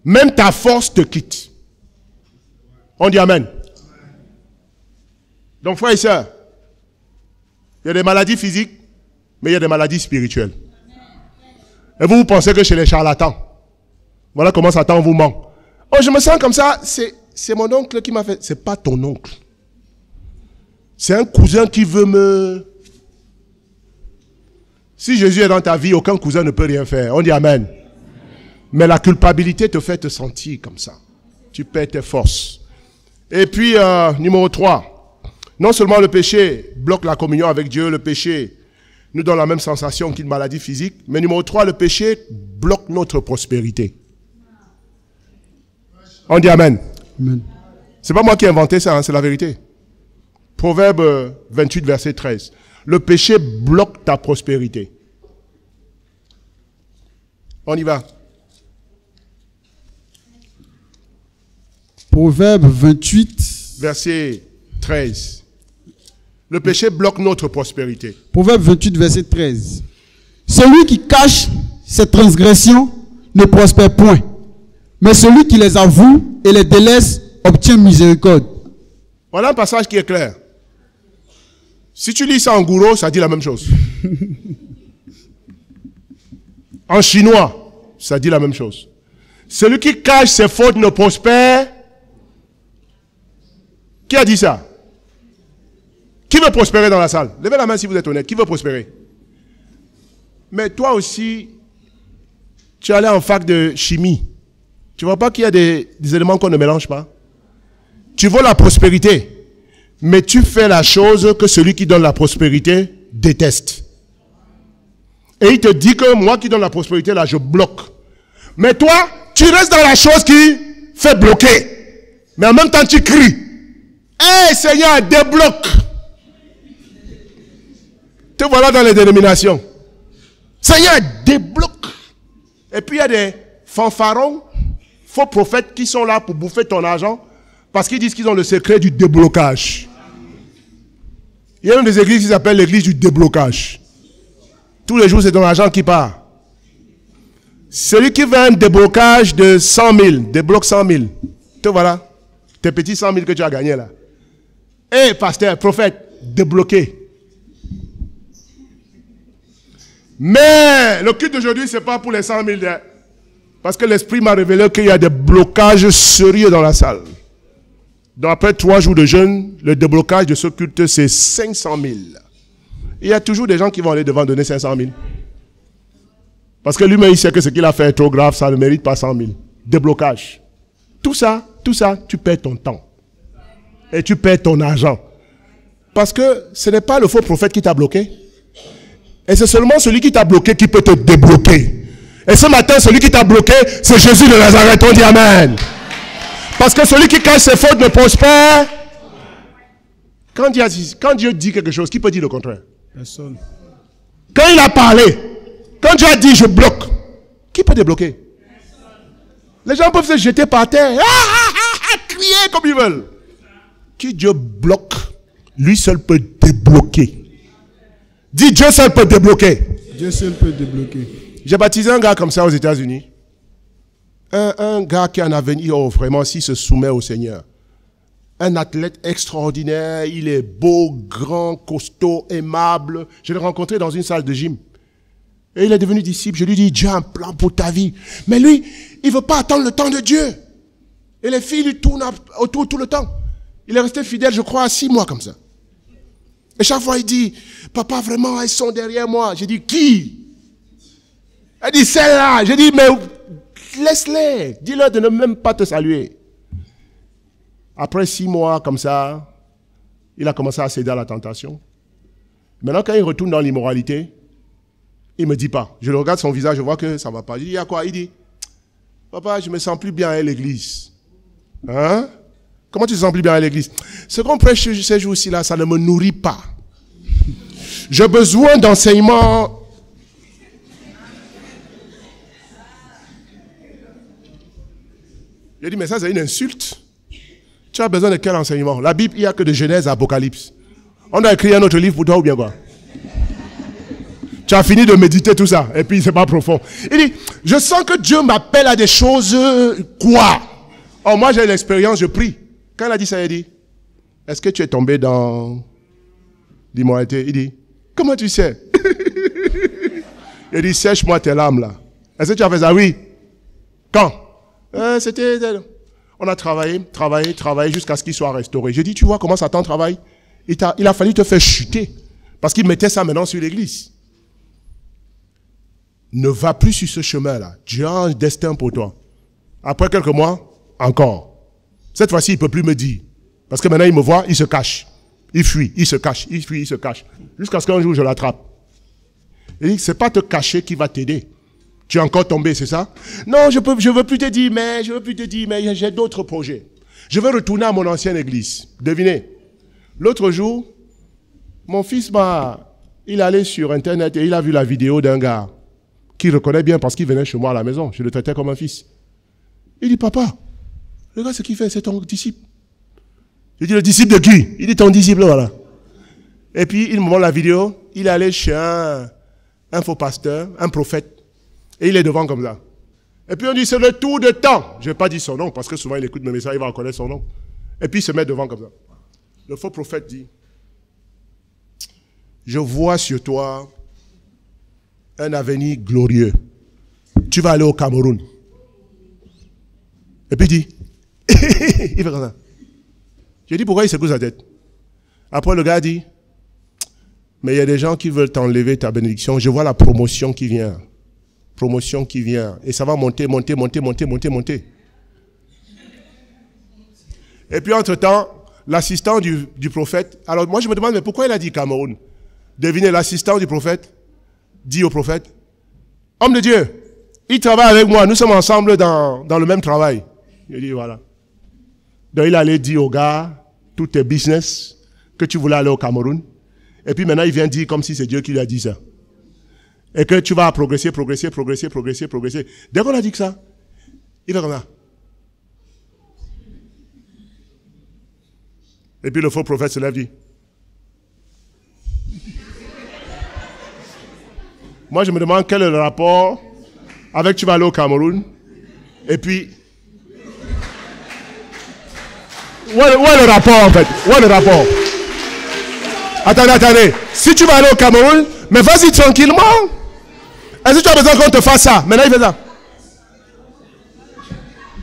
Même ta force te quitte. On dit Amen. Donc, frères et sœurs, il y a des maladies physiques, mais il y a des maladies spirituelles. Et vous pensez que chez les charlatans, voilà comment Satan vous ment. Oh, je me sens comme ça, c'est mon oncle qui m'a fait. C'est pas ton oncle. C'est un cousin qui veut me... Si Jésus est dans ta vie, aucun cousin ne peut rien faire. On dit Amen. Mais la culpabilité te fait te sentir comme ça. Tu perds tes forces. Et puis, numéro 3. Non seulement le péché bloque la communion avec Dieu, le péché nous donne la même sensation qu'une maladie physique. Mais numéro 3, le péché bloque notre prospérité. On dit Amen. Amen. C'est pas moi qui ai inventé ça, hein, c'est la vérité. Proverbe 28, verset 13. Le péché bloque ta prospérité. On y va. Proverbe 28, verset 13. Le péché bloque notre prospérité. Proverbe 28, verset 13. Celui qui cache ses transgressions ne prospère point, mais celui qui les avoue et les délaisse obtient miséricorde. Voilà un passage qui est clair. Si tu lis ça en gourou, ça dit la même chose. En chinois, ça dit la même chose. Celui qui cache ses fautes ne prospère. Qui a dit ça? Qui veut prospérer dans la salle? Levez la main si vous êtes honnête. Qui veut prospérer? Mais toi aussi, tu es allé en fac de chimie. Tu ne vois pas qu'il y a des éléments qu'on ne mélange pas? Tu veux la prospérité, mais tu fais la chose que celui qui donne la prospérité déteste. Et il te dit que moi qui donne la prospérité, là, je bloque. Mais toi, tu restes dans la chose qui fait bloquer. Mais en même temps, tu cries. Hé, Seigneur, débloque. Te voilà dans les dénominations. Seigneur, débloque. Et puis il y a des fanfarons, faux prophètes qui sont là pour bouffer ton argent parce qu'ils disent qu'ils ont le secret du déblocage. Il y a une des églises qui s'appelle l'église du déblocage. Tous les jours, c'est ton argent qui part. Celui qui veut un déblocage de 100 000, débloque 100 000. Te voilà. Tes petits 100 000 que tu as gagnés là. Hé, pasteur, prophète, débloqué. Mais le culte d'aujourd'hui, ce n'est pas pour les 100 000. Parce que l'Esprit m'a révélé qu'il y a des blocages sérieux dans la salle. Donc après 3 jours de jeûne, le déblocage de ce culte, c'est 500 000. Il y a toujours des gens qui vont aller devant donner 500 000. Parce que lui-même, il sait que ce qu'il a fait est trop grave, ça ne mérite pas 100 000. Déblocage. Tout ça, tu perds ton temps. Et tu perds ton argent. Parce que ce n'est pas le faux prophète qui t'a bloqué. Et c'est seulement celui qui t'a bloqué qui peut te débloquer. Et ce matin, celui qui t'a bloqué, c'est Jésus de Nazareth. On dit Amen. Parce que celui qui cache ses fautes ne prospère. Quand Dieu dit quelque chose, qui peut dire le contraire? Personne. Quand il a parlé, quand Dieu a dit je bloque, qui peut débloquer? Les gens peuvent se jeter par terre, crier comme ils veulent. Qui Dieu bloque, lui seul peut débloquer. Dis Dieu seul peut débloquer. Dieu seul peut débloquer. J'ai baptisé un gars comme ça aux États-Unis. Un gars qui a un avenir, oh, vraiment, s'il se soumet au Seigneur. Un athlète extraordinaire, il est beau, grand, costaud, aimable. Je l'ai rencontré dans une salle de gym. Et il est devenu disciple. Je lui dis, Dieu a un plan pour ta vie. Mais lui, il ne veut pas attendre le temps de Dieu. Et les filles lui tournent autour tout le temps. Il est resté fidèle, je crois, à 6 mois comme ça. Et chaque fois, il dit, papa, vraiment, elles sont derrière moi. J'ai dit, qui? Elle dit, celle-là. J'ai dit, mais laisse-les. Dis-leur de ne même pas te saluer. Après 6 mois comme ça, il a commencé à céder à la tentation. Maintenant, quand il retourne dans l'immoralité, il ne me dit pas. Je le regarde son visage, je vois que ça ne va pas. Je dis, il y a quoi? Il dit, papa, je ne me sens plus bien à l'église. Hein? Comment tu te sens plus bien à l'église? Ce qu'on prêche ces jours-ci, là, ça ne me nourrit pas. J'ai besoin d'enseignement. J'ai dit, mais ça, c'est une insulte. Tu as besoin de quel enseignement? La Bible, il n'y a que de Genèse à Apocalypse. On a écrit un autre livre pour toi ou bien quoi? Tu as fini de méditer tout ça, et puis c'est pas profond. Il dit, je sens que Dieu m'appelle à des choses, quoi? Oh, moi j'ai l'expérience, je prie. Quand il a dit ça, il dit, est-ce que tu es tombé dans l'immoralité? Il dit, comment tu sais? Il dit, sèche-moi tes larmes là. Est-ce que tu as fait ça? Oui. Quand? C'était... On a travaillé jusqu'à ce qu'il soit restauré. J'ai dit, tu vois comment Satan travaille? Il a fallu te faire chuter. Parce qu'il mettait ça maintenant sur l'église. Ne va plus sur ce chemin-là. Dieu a un destin pour toi. Après quelques mois, encore. Cette fois-ci, il ne peut plus me dire. Parce que maintenant, il me voit, il se cache. Il fuit, il se cache, il fuit, il se cache. Jusqu'à ce qu'un jour, je l'attrape. Il dit, ce n'est pas te cacher qui va t'aider. Tu es encore tombé, c'est ça? Non, je veux plus te dire, mais j'ai d'autres projets. Je veux retourner à mon ancienne église. Devinez. L'autre jour, mon fils il allait sur Internet et il a vu la vidéo d'un gars qu'il reconnaît bien parce qu'il venait chez moi à la maison. Je le traitais comme un fils. Il dit, papa, regarde ce qu'il fait, c'est ton disciple. Je dis, le disciple de qui? Il dit, ton disciple, voilà. Et puis, il me montre la vidéo. Il est allé chez un faux pasteur, un prophète. Et il est devant comme ça. Et puis on dit, c'est le tour de temps. Je n'ai pas dit son nom, parce que souvent il écoute mes messages, il va reconnaître son nom. Et puis il se met devant comme ça. Le faux prophète dit, je vois sur toi un avenir glorieux. Tu vas aller au Cameroun. Et puis il dit, il fait comme ça. J'ai dit, pourquoi il secoue sa tête? Après le gars dit, mais il y a des gens qui veulent t'enlever ta bénédiction. Je vois la promotion qui vient. Promotion qui vient. Et ça va monter. Et puis entre-temps, l'assistant du prophète, alors moi je me demande, mais pourquoi il a dit Cameroun? Devinez, l'assistant du prophète dit au prophète, homme de Dieu, il travaille avec moi, nous sommes ensemble dans le même travail. Il dit voilà. Donc il allait dire au gars, tout tes business, que tu voulais aller au Cameroun. Et puis maintenant il vient dire comme si c'est Dieu qui lui a dit ça. Et que tu vas progresser. Dès qu'on a dit que ça, il va comme ça. Et puis le faux prophète se lève et dit, moi je me demande quel est le rapport avec tu vas aller au Cameroun. Et puis, où est le rapport en fait? Où est le rapport? Attendez. Si tu vas aller au Cameroun, mais vas-y tranquillement. Est-ce que tu as besoin qu'on te fasse ça? Maintenant, il fait ça.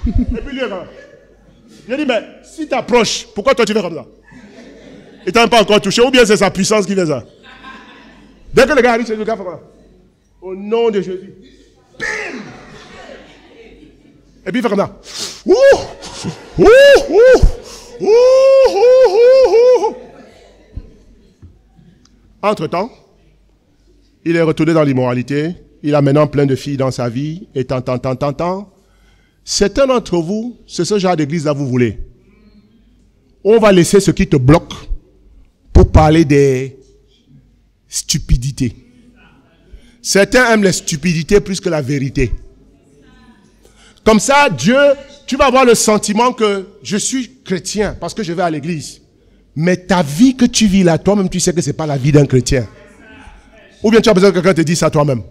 Et puis lui, je dis, mais si tu approches, pourquoi toi tu fais comme ça? Il t'a pas encore touché, ou bien c'est sa puissance qui fait ça? Dès que le gars arrive, c'est le gars fait quoi? Au nom de Jésus. Bim! Et puis il fait comme ça. Entre-temps, il est retourné dans l'immoralité. Il a maintenant plein de filles dans sa vie. Et tant. Certains d'entre vous, c'est ce genre d'église-là vous voulez. On va laisser ce qui te bloque pour parler des stupidités. Certains aiment les stupidités plus que la vérité. Comme ça, Dieu, tu vas avoir le sentiment que je suis chrétien parce que je vais à l'église. Mais ta vie que tu vis là, toi-même, tu sais que ce n'est pas la vie d'un chrétien. Ou bien tu as besoin que quelqu'un te dise ça toi-même.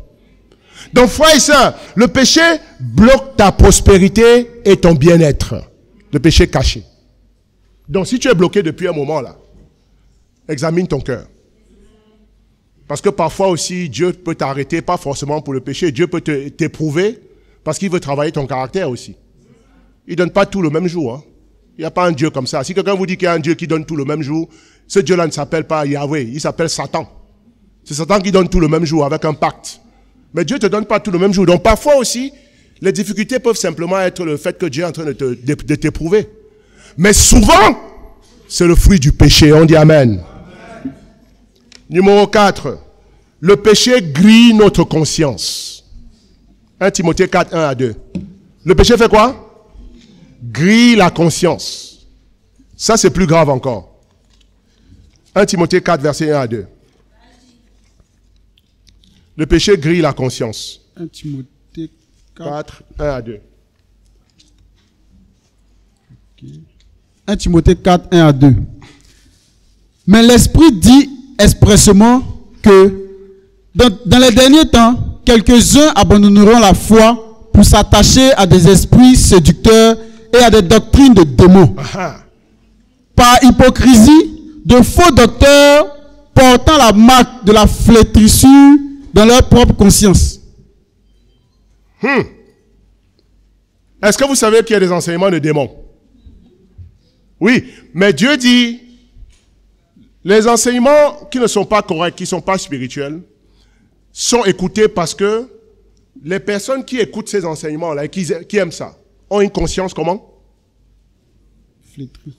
Donc, frères et sœurs, le péché bloque ta prospérité et ton bien-être. Le péché caché. Donc, si tu es bloqué depuis un moment là, examine ton cœur. Parce que parfois aussi, Dieu peut t'arrêter, pas forcément pour le péché. Dieu peut t'éprouver parce qu'il veut travailler ton caractère aussi. Il ne donne pas tout le même jour. Hein. Il n'y a pas un Dieu comme ça. Si quelqu'un vous dit qu'il y a un Dieu qui donne tout le même jour, ce Dieu-là ne s'appelle pas Yahweh, il s'appelle Satan. C'est Satan qui donne tout le même jour avec un pacte. Mais Dieu ne te donne pas tout le même jour. Donc parfois aussi, les difficultés peuvent simplement être le fait que Dieu est en train de t'éprouver. Mais souvent, c'est le fruit du péché. On dit Amen. Numéro 4. Le péché grille notre conscience. 1 Timothée 4, 1 à 2. Le péché fait quoi? Grille la conscience. Ça, c'est plus grave encore. 1 Timothée 4, verset 1 à 2. Le péché grille la conscience. 1 Timothée 4, 1 à 2. 1 Timothée 4, 1 à 2. Mais l'Esprit dit expressément que dans les derniers temps, quelques-uns abandonneront la foi pour s'attacher à des esprits séducteurs et à des doctrines de démons. Par hypocrisie, de faux docteurs portant la marque de la flétrissure dans leur propre conscience. Est-ce que vous savez qu'il y a des enseignements de démons? Oui, mais Dieu dit, les enseignements qui ne sont pas corrects, qui ne sont pas spirituels, sont écoutés parce que les personnes qui écoutent ces enseignements-là, qui aiment ça, ont une conscience comment?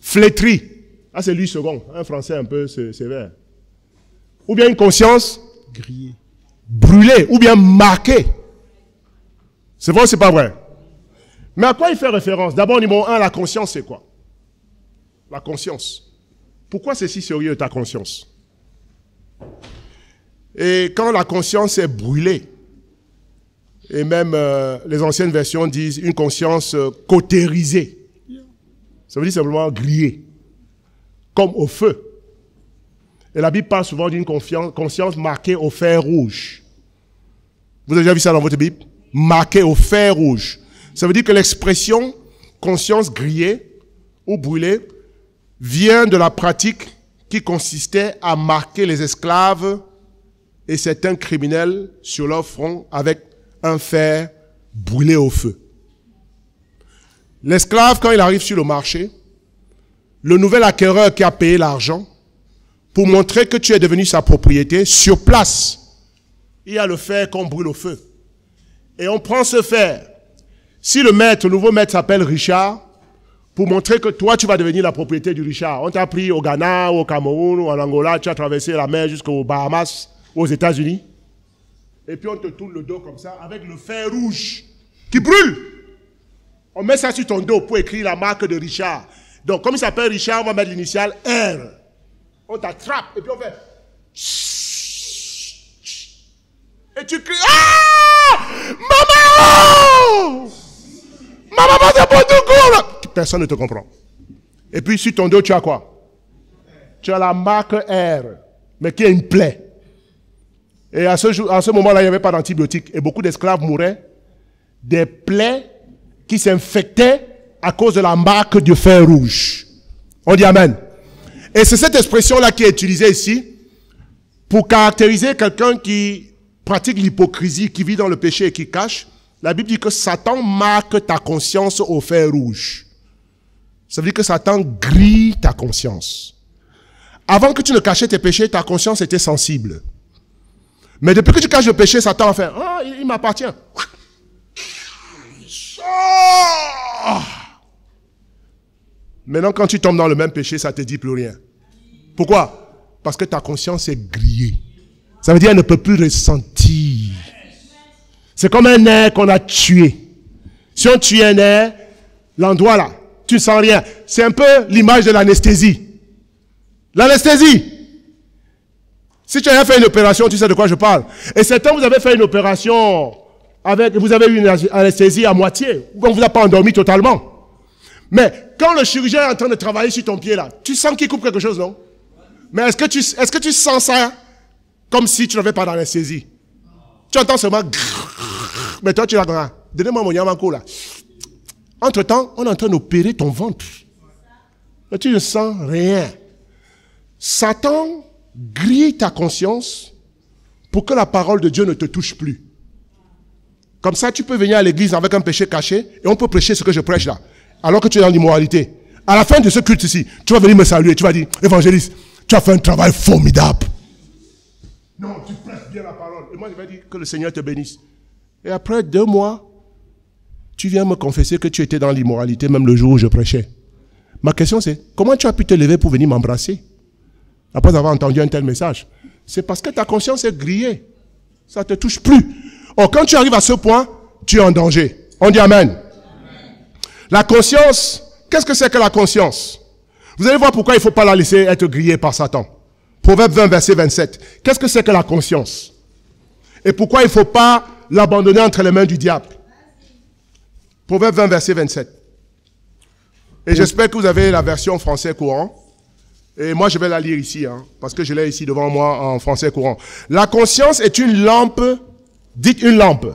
Flétrie. Ah, c'est lui second, un français un peu sévère. Ou bien une conscience Grillée. Brûlée, ou bien marquée. C'est vrai ou c'est pas vrai? Mais à quoi il fait référence? D'abord, numéro 1, la conscience, c'est quoi? La conscience. Pourquoi c'est si sérieux ta conscience? Et quand la conscience est brûlée, et même les anciennes versions disent une conscience cautérisée, ça veut dire simplement grillée, comme au feu. Et la Bible parle souvent d'une conscience marquée au fer rouge. Vous avez déjà vu ça dans votre Bible? Marquée au fer rouge. Ça veut dire que l'expression conscience grillée ou brûlée vient de la pratique qui consistait à marquer les esclaves et certains criminels sur leur front avec un fer brûlé au feu. L'esclave, quand il arrive sur le marché, le nouvel acquéreur qui a payé l'argent, pour montrer que tu es devenu sa propriété, sur place, il y a le fer qu'on brûle au feu. Et on prend ce fer. Si le nouveau maître s'appelle Richard, pour montrer que toi, tu vas devenir la propriété du Richard. On t'a pris au Ghana, au Cameroun, ou en Angola, tu as traversé la mer jusqu'aux Bahamas, aux États-Unis. Et puis on te tourne le dos comme ça, avec le fer rouge qui brûle. On met ça sur ton dos pour écrire la marque de Richard. Donc, comme il s'appelle Richard, on va mettre l'initiale R. On t'attrape et puis on fait... Et tu cries... Ah! Maman! Maman, c'est pas tout court! Personne ne te comprend. Et puis sur ton dos, tu as quoi? Tu as la marque R, mais qui est une plaie. Et à ce moment-là, il n'y avait pas d'antibiotiques. Et beaucoup d'esclaves mouraient des plaies qui s'infectaient à cause de la marque du fer rouge. On dit Amen. Et c'est cette expression-là qui est utilisée ici pour caractériser quelqu'un qui pratique l'hypocrisie, qui vit dans le péché et qui cache. La Bible dit que Satan marque ta conscience au fer rouge. Ça veut dire que Satan grille ta conscience. Avant que tu ne cachais tes péchés, ta conscience était sensible. Mais depuis que tu caches le péché, Satan a fait, ah, il m'appartient. Maintenant, quand tu tombes dans le même péché, ça ne te dit plus rien. Pourquoi? Parce que ta conscience est grillée. Ça veut dire qu'elle ne peut plus ressentir. C'est comme un nerf qu'on a tué. Si on tue un nerf, l'endroit là, tu ne sens rien. C'est un peu l'image de l'anesthésie. L'anesthésie. Si tu as fait une opération, tu sais de quoi je parle. Et certains, vous avez fait une opération vous avez eu une anesthésie à moitié. On ne vous a pas endormi totalement. Mais quand le chirurgien est en train de travailler sur ton pied là, tu sens qu'il coupe quelque chose, non? Mais est-ce que tu sens ça comme si tu n'avais pas d'anesthésie? Tu entends seulement grrr, mais toi tu l'entends. Donnez-moi mon yamanko là. Entre-temps, on est en train d'opérer ton ventre. Mais tu ne sens rien. Satan grille ta conscience pour que la parole de Dieu ne te touche plus. Comme ça, tu peux venir à l'église avec un péché caché et on peut prêcher ce que je prêche là. Alors que tu es dans l'immoralité. À la fin de ce culte ici, tu vas venir me saluer. Tu vas dire, évangéliste, tu as fait un travail formidable. Non, tu prêches bien la parole. Et moi, je vais dire que le Seigneur te bénisse. Et après 2 mois, tu viens me confesser que tu étais dans l'immoralité même le jour où je prêchais. Ma question c'est, comment tu as pu te lever pour venir m'embrasser après avoir entendu un tel message? C'est parce que ta conscience est grillée. Ça ne te touche plus. Or, quand tu arrives à ce point, tu es en danger. On dit Amen. La conscience, qu'est-ce que c'est que la conscience? Vous allez voir pourquoi il ne faut pas la laisser être grillée par Satan. Proverbe 20, verset 27. Qu'est-ce que c'est que la conscience? Et pourquoi il ne faut pas l'abandonner entre les mains du diable? Proverbe 20, verset 27. Et j'espère que vous avez la version français courant. Et moi, je vais la lire ici, hein, parce que je l'ai ici devant moi en français courant. La conscience est une lampe. Dites une lampe.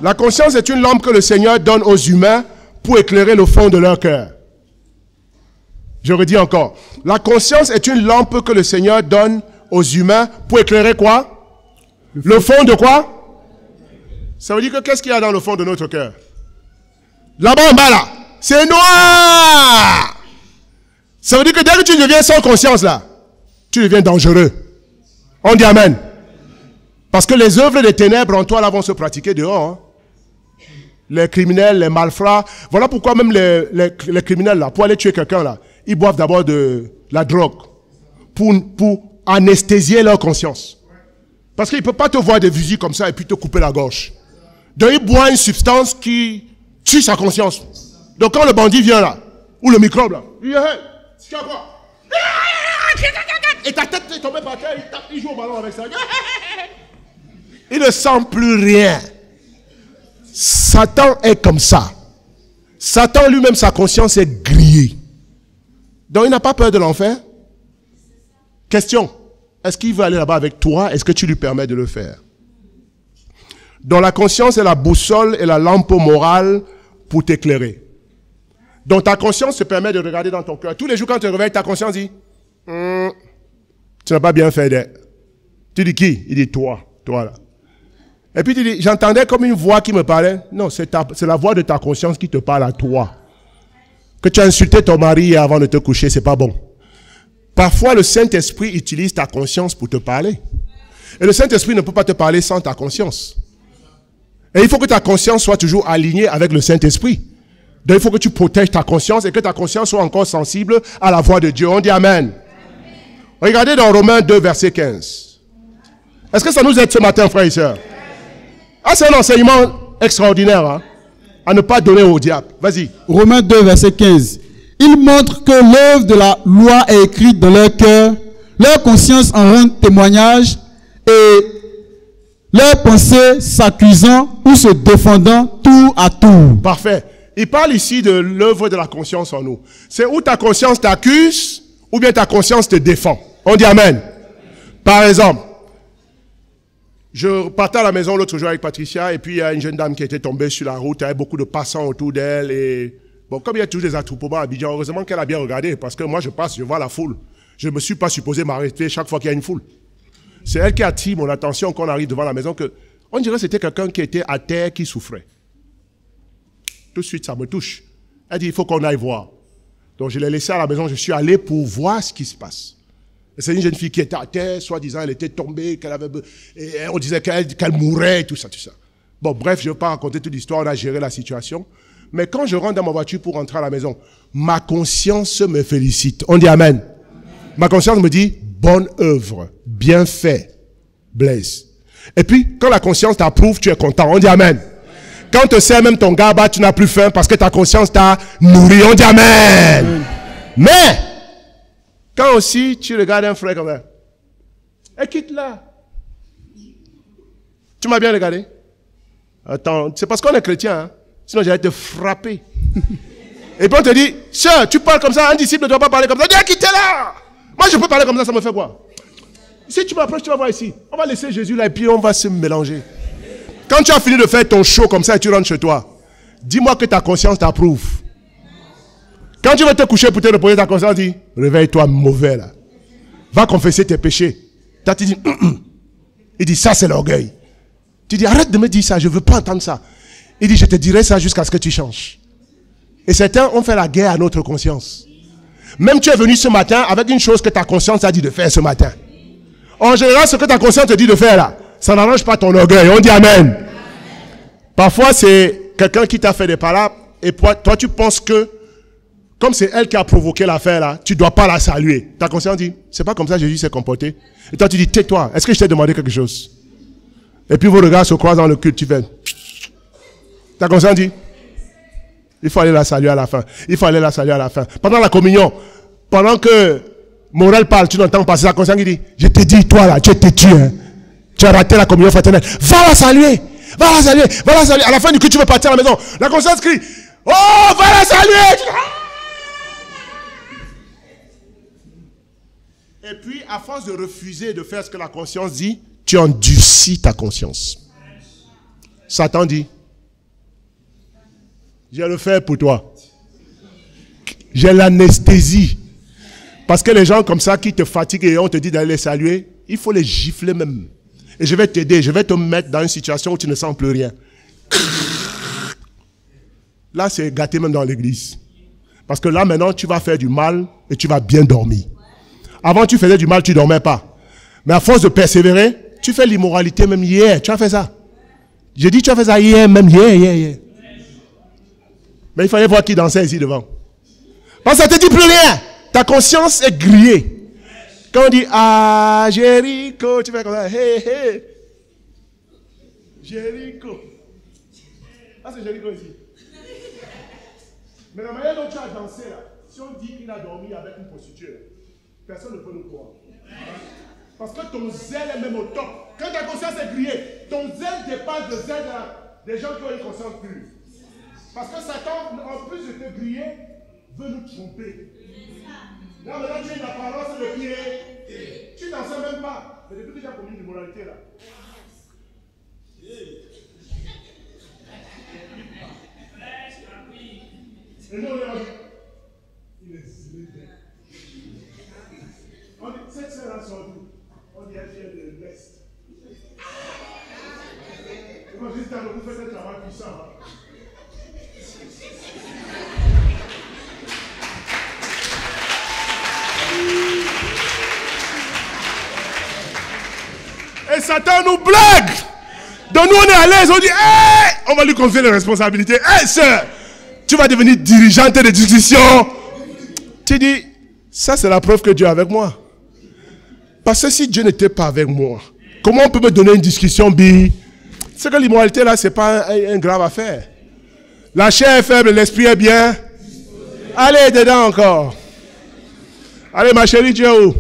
La conscience est une lampe que le Seigneur donne aux humains pour éclairer le fond de leur cœur. Je redis encore. La conscience est une lampe que le Seigneur donne aux humains pour éclairer quoi? Le fond de quoi? Ça veut dire que qu'est-ce qu'il y a dans le fond de notre cœur? Là-bas en bas là, c'est noir. Ça veut dire que dès que tu deviens sans conscience là, tu deviens dangereux. On dit amen. Parce que les œuvres des ténèbres en toi là vont se pratiquer dehors. Hein. Les criminels, les malfrats. Voilà pourquoi même les criminels là, pour aller tuer quelqu'un là, ils boivent d'abord de la drogue pour anesthésier leur conscience. Parce qu'il ne peut pas te voir des fusils comme ça et puis te couper la gorge. Donc il boit une substance qui tue sa conscience. Donc quand le bandit vient là, ou le microbe là, il dit hey, tu as quoi? Et ta tête est tombée par terre, il joue au ballon avec ça. Il ne sent plus rien. Satan est comme ça. Satan lui-même, sa conscience est grillée. Donc il n'a pas peur de l'enfer. Question, est-ce qu'il veut aller là-bas avec toi? Est-ce que tu lui permets de le faire? Donc la conscience est la boussole et la lampe morale pour t'éclairer. Donc ta conscience te permet de regarder dans ton cœur. Tous les jours quand tu te réveilles, ta conscience dit tu n'as pas bien fait. Tu dis qui? Il dit toi là. Et puis tu dis, j'entendais comme une voix qui me parlait. Non, c'est la voix de ta conscience qui te parle à toi. Que tu as insulté ton mari avant de te coucher, c'est pas bon. Parfois, le Saint-Esprit utilise ta conscience pour te parler. Et le Saint-Esprit ne peut pas te parler sans ta conscience. Et il faut que ta conscience soit toujours alignée avec le Saint-Esprit. Donc il faut que tu protèges ta conscience et que ta conscience soit encore sensible à la voix de Dieu. On dit Amen. Regardez dans Romains 2, verset 15. Est-ce que ça nous aide ce matin, frères et sœurs? Ah, c'est un enseignement extraordinaire, hein, à ne pas donner au diable. Vas-y. Romains 2, verset 15. Il montre que l'œuvre de la loi est écrite dans leur cœur, leur conscience en rend témoignage et leurs pensées s'accusant ou se défendant tour à tour. Parfait. Il parle ici de l'œuvre de la conscience en nous. C'est où ta conscience t'accuse ou bien ta conscience te défend. On dit Amen. Par exemple, je partais à la maison l'autre jour avec Patricia et puis il y a une jeune dame qui était tombée sur la route, il y avait beaucoup de passants autour d'elle et bon, comme il y a toujours des attroupements à Abidjan, heureusement qu'elle a bien regardé parce que moi je passe, je vois la foule. Je ne me suis pas supposé m'arrêter chaque fois qu'il y a une foule. C'est elle qui attire mon attention quand on arrive devant la maison que on dirait que c'était quelqu'un qui était à terre, qui souffrait. Tout de suite, ça me touche. Elle dit, il faut qu'on aille voir. Donc je l'ai laissée à la maison, je suis allé pour voir ce qui se passe. C'est une jeune fille qui était à terre, soi-disant, elle était tombée, qu'elle avait, et on disait qu'elle mourait, tout ça. Bon, bref, je ne vais pas raconter toute l'histoire, on a géré la situation. Mais quand je rentre dans ma voiture pour rentrer à la maison, ma conscience me félicite. On dit Amen. Ma conscience me dit, bonne œuvre, bien fait, Blaise. Et puis, quand la conscience t'approuve, tu es content. On dit Amen. Quand te sert même ton gaba, tu n'as plus faim parce que ta conscience t'a nourri. On dit Amen. Mais, quand aussi tu regardes un frère comme ça, et quitte-la. Tu m'as bien regardé? Attends, c'est parce qu'on est chrétien, hein? Sinon j'allais te frapper. Et puis on te dit, sœur, tu parles comme ça, un disciple ne doit pas parler comme ça. Dis, quittez-la! Moi je peux parler comme ça me fait quoi? Si tu m'approches, tu vas voir ici. On va laisser Jésus là et puis on va se mélanger. Quand tu as fini de faire ton show comme ça et tu rentres chez toi, dis-moi que ta conscience t'approuve. Quand tu vas te coucher pour te reposer, ta conscience dit, réveille-toi mauvais là. Va confesser tes péchés. Toi tu dis, il dit, ça c'est l'orgueil. Tu dis, arrête de me dire ça, je ne veux pas entendre ça. Il dit, je te dirai ça jusqu'à ce que tu changes. Et certains ont fait la guerre à notre conscience. Même tu es venu ce matin avec une chose que ta conscience a dit de faire ce matin. En général, ce que ta conscience te dit de faire là, ça n'arrange pas ton orgueil. On dit Amen. Parfois, c'est quelqu'un qui t'a fait des palabres et toi, tu penses que comme c'est elle qui a provoqué l'affaire là, tu ne dois pas la saluer. Ta conscience dit, c'est pas comme ça Jésus s'est comporté. Et toi tu dis, tais-toi, est-ce que je t'ai demandé quelque chose? Et puis vos regards se croisent dans le culte, tu fais. Ta conscience dit, il faut aller la saluer à la fin. Il faut aller la saluer à la fin. Pendant la communion, pendant que Morel parle, tu n'entends pas, c'est ta conscience qui dit, je te dis, toi là, tu es têtu, hein. Tu as raté la communion fraternelle. Va la saluer. Va la saluer. Va la saluer. À la fin du culte, tu veux partir à la maison. La conscience crie. Oh, va la saluer. Et puis, à force de refuser de faire ce que la conscience dit, tu endurcis ta conscience. Satan dit, je vais le faire pour toi. J'ai l'anesthésie. Parce que les gens comme ça qui te fatiguent et on te dit d'aller les saluer, il faut les gifler même. Et je vais t'aider, je vais te mettre dans une situation où tu ne sens plus rien. Là, c'est gâté même dans l'église. Parce que là, maintenant, tu vas faire du mal et tu vas bien dormir. Avant, tu faisais du mal, tu ne dormais pas. Mais à force de persévérer, tu fais l'immoralité même hier. Tu as fait ça. J'ai dit, tu as fait ça hier, même hier. Mais il fallait voir qui dansait ici devant. Parce que ça ne te dit plus rien. Ta conscience est grillée. Quand on dit, ah, Jéricho, tu fais comme ça, hey. Jéricho. Ah, c'est Jéricho ici. Mais la manière dont tu as dansé là, si on dit qu'il a dormi avec une prostituée, personne ne peut nous croire. Parce que ton zèle est même au top. Quand ta conscience est grillée, ton zèle dépasse le zèle des gens qui ont une conscience pure. Parce que Satan, en plus de te griller, veut nous tromper. Là, maintenant, tu as une apparence de pied. Tu n'en sais même pas. Mais depuis que tu as commis une immoralité là. Et nous, on dit, il est zélé. On dit, cette sœur-là sort d'où? On dit, elle vient de l'Est. Et moi, juste quand vous faites un travail puissant. Et Satan nous blague. Donc nous, on est à l'aise, on dit, hey! On va lui confier les responsabilités. Hey, sœur, tu vas devenir dirigeante de discussion. Tu dis, ça c'est la preuve que Dieu est avec moi. Parce que si Dieu n'était pas avec moi, comment on peut me donner une discussion, Bi? C'est que l'immoralité là, c'est pas un grave affaire. La chair est faible, l'esprit est bien. Allez, dedans encore. Allez, ma chérie, tu es où?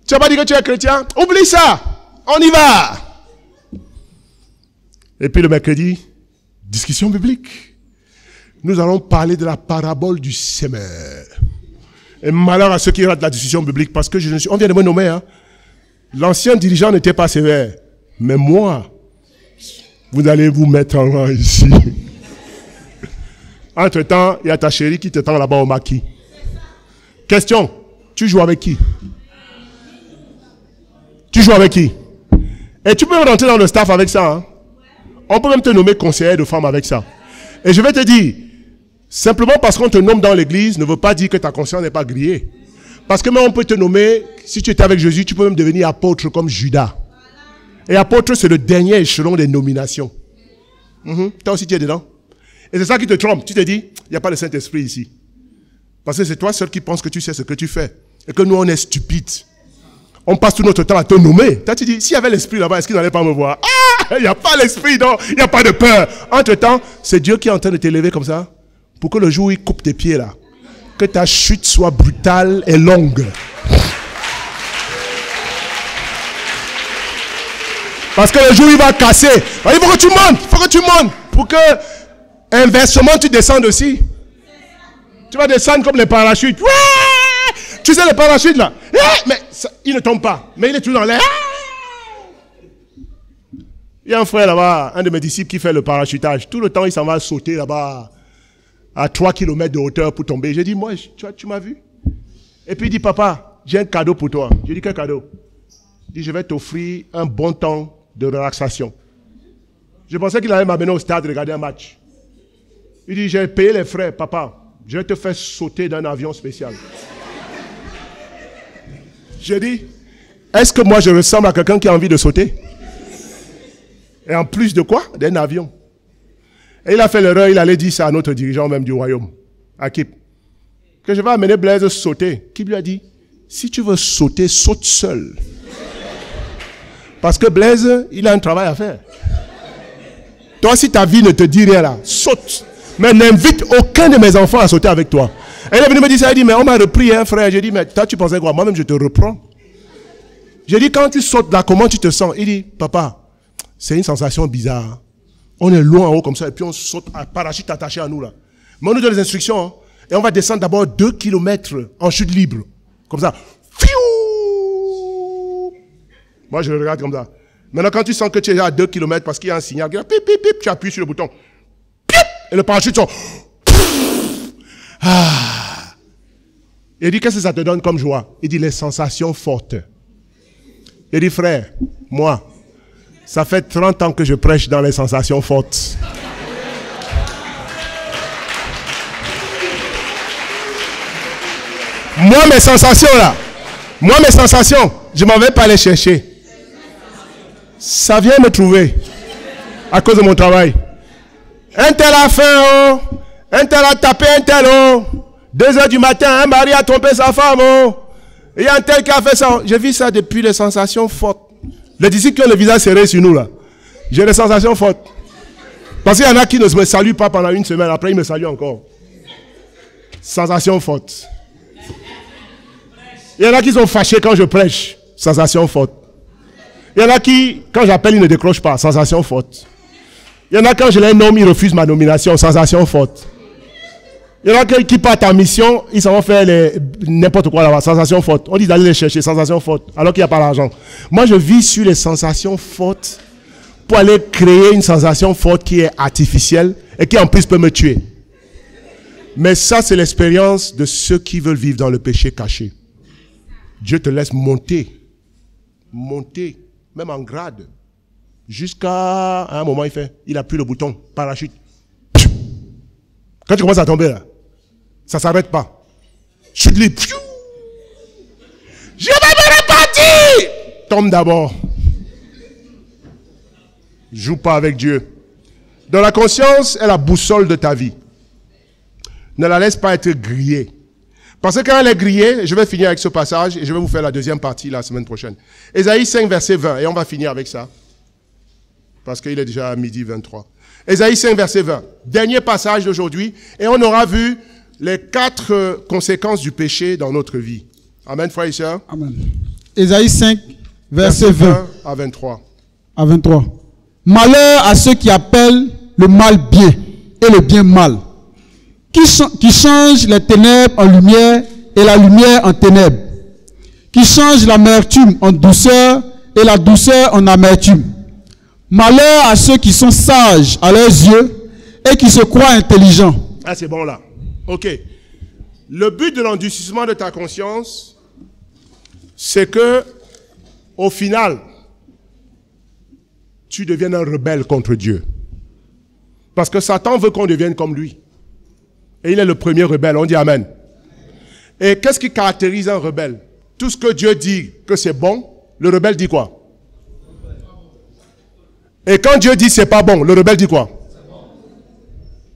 Tu n'as pas dit que tu es chrétien? Oublie ça. On y va. Et puis le mercredi, discussion biblique. Nous allons parler de la parabole du semeur. Et malheur à ceux qui ratent la discussion biblique, parce que on vient de me nommer. Hein. L'ancien dirigeant n'était pas sévère. Mais moi, vous allez vous mettre en rang ici. Entre-temps, il y a ta chérie qui te tend là-bas au maquis. Question, tu joues avec qui? Tu joues avec qui? Et tu peux rentrer dans le staff avec ça. Hein? On peut même te nommer conseiller de femme avec ça. Et je vais te dire, simplement parce qu'on te nomme dans l'église ne veut pas dire que ta conscience n'est pas grillée. Parce que même on peut te nommer, si tu étais avec Jésus, tu peux même devenir apôtre comme Judas. Et apôtre, c'est le dernier échelon des nominations. Toi aussi, tu es dedans. Et c'est ça qui te trompe. Tu te dis, il n'y a pas le Saint-Esprit ici. Parce que c'est toi seul qui penses que tu sais ce que tu fais. Et que nous, on est stupides. On passe tout notre temps à te nommer. Toi, tu dis, s'il y avait l'esprit là-bas, est-ce qu'il n'allait pas me voir? Ah, il n'y a pas l'esprit, non, il n'y a pas de peur. Entre-temps, c'est Dieu qui est en train de t'élever comme ça, pour que le jour où il coupe tes pieds là, que ta chute soit brutale et longue. Parce que le jour où il va casser, il faut que tu montes, pour que, inversement, tu descendes aussi. Tu vas descendre comme les parachutes. Tu sais les parachutes là, mais ça, il ne tombe pas, mais il est toujours dans l'air. Il y a un frère là-bas, un de mes disciples qui fait le parachutage. Tout le temps, il s'en va sauter là-bas à 3 km de hauteur pour tomber. J'ai dit, moi, tu m'as vu? Et puis il dit, papa, j'ai un cadeau pour toi. J'ai dit, quel cadeau? Il dit, je vais t'offrir un bon temps de relaxation. Je pensais qu'il allait m'amener au stade regarder un match. Il dit, j'ai payé les frais, papa. Je vais te faire sauter d'un avion spécial. J'ai dit, est-ce que moi je ressemble à quelqu'un qui a envie de sauter? Et en plus de quoi? D'un avion. Et il a fait l'erreur, il allait dire ça à notre dirigeant même du royaume, à Kip, que je vais amener Blaise sauter. Kip lui a dit, si tu veux sauter, saute seul. Parce que Blaise, il a un travail à faire. Toi, si ta vie ne te dit rien là, saute. Mais n'invite aucun de mes enfants à sauter avec toi. Et il est venu me dire ça, il dit, mais on m'a repris, hein, frère. J'ai dit, mais toi, tu pensais quoi? Moi-même, je te reprends. J'ai dit, quand tu sautes là, comment tu te sens? Il dit, papa, c'est une sensation bizarre. On est loin en haut comme ça, et puis on saute à parachute attaché à nous là. Mais on nous donne les instructions, hein, et on va descendre d'abord 2 km en chute libre. Comme ça. Fiou! Moi, je le regarde comme ça. Maintenant, quand tu sens que tu es à 2 km parce qu'il y a un signal, pip, pip, pip, tu appuies sur le bouton. Pip, et le parachute sort. Ah. Il dit, qu'est-ce que ça te donne comme joie? Il dit, les sensations fortes. Il dit, frère, moi, ça fait 30 ans que je prêche dans les sensations fortes. Moi, mes sensations là, je m'en vais pas les chercher. Ça vient me trouver à cause de mon travail. Un tel a faim, oh. Un tel a tapé un tel, oh. 2 heures du matin, un mari a trompé sa femme, oh. Il y a un tel qui a fait ça. J'ai vu ça depuis les sensations fortes. Les disciples qui ont le visage serré sur nous là. J'ai des sensations fortes. Parce qu'il y en a qui ne me saluent pas pendant 1 semaine, après ils me saluent encore. Sensations fortes. Il y en a qui sont fâchés quand je prêche. Sensation forte. Il y en a qui, quand j'appelle, ils ne décrochent pas. Sensation forte. Il y en a quand je les nomme, ils refusent ma nomination. Sensation forte. Il y en a qui partent en mission, ils s'en vont faire n'importe quoi là-bas. Sensation forte. On dit d'aller les chercher. Sensation forte. Alors qu'il n'y a pas l'argent. Moi, je vis sur les sensations fortes pour aller créer une sensation forte qui est artificielle et qui en plus peut me tuer. Mais ça, c'est l'expérience de ceux qui veulent vivre dans le péché caché. Dieu te laisse monter, même en grade, jusqu'à un moment il appuie le bouton, parachute. Quand tu commences à tomber là, ça ne s'arrête pas. Chute libre. Je vais me repartir. Tombe d'abord. Joue pas avec Dieu. Dans la conscience est la boussole de ta vie. Ne la laisse pas être grillée. Parce que quand elle est grillée, je vais finir avec ce passage et je vais vous faire la deuxième partie la semaine prochaine. Ésaïe 5, verset 20, et on va finir avec ça. Parce qu'il est déjà à midi 23. Ésaïe 5, verset 20. Dernier passage d'aujourd'hui, et on aura vu les 4 conséquences du péché dans notre vie. Amen, frères et sœurs. Amen. Ésaïe 5, verset 20 à 23. À 23. Malheur à ceux qui appellent le mal bien et le bien mal, qui change les ténèbres en lumière et la lumière en ténèbres, qui change l'amertume en douceur et la douceur en amertume. Malheur à ceux qui sont sages à leurs yeux et qui se croient intelligents. Ah, c'est bon là. Ok. Le but de l'endurcissement de ta conscience, c'est que, au final, tu deviennes un rebelle contre Dieu. Parce que Satan veut qu'on devienne comme lui. Et il est le premier rebelle, on dit Amen. Et qu'est-ce qui caractérise un rebelle? Tout ce que Dieu dit que c'est bon, le rebelle dit quoi? Et quand Dieu dit c'est pas bon, le rebelle dit quoi?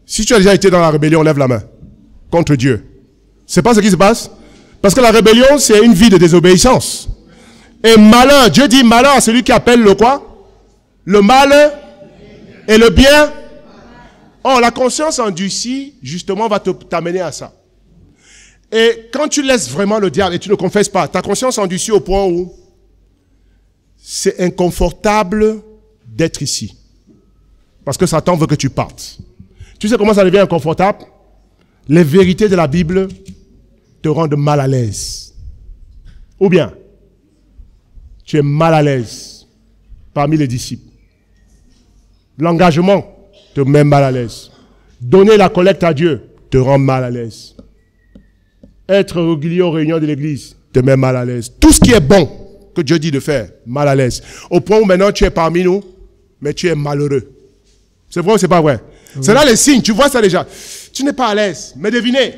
Si tu as déjà été dans la rébellion, lève la main. Contre Dieu. C'est pas ce qui se passe? Parce que la rébellion, c'est une vie de désobéissance. Et malheur, Dieu dit malheur à celui qui appelle le quoi? Le mal et le bien. Oh, la conscience endurcie, justement, va t'amener à ça. Et quand tu laisses vraiment le diable et tu ne confesses pas, ta conscience endurcie au point où c'est inconfortable d'être ici. Parce que Satan veut que tu partes. Tu sais comment ça devient inconfortable? Les vérités de la Bible te rendent mal à l'aise. Ou bien, tu es mal à l'aise parmi les disciples. L'engagement te met mal à l'aise. Donner la collecte à Dieu te rend mal à l'aise. Être régulier aux réunions de l'église te met mal à l'aise. Tout ce qui est bon que Dieu dit de faire, mal à l'aise. Au point où maintenant tu es parmi nous, mais tu es malheureux. C'est vrai ou c'est pas vrai? Oui. C'est là les signes, tu vois ça déjà. Tu n'es pas à l'aise. Mais devinez,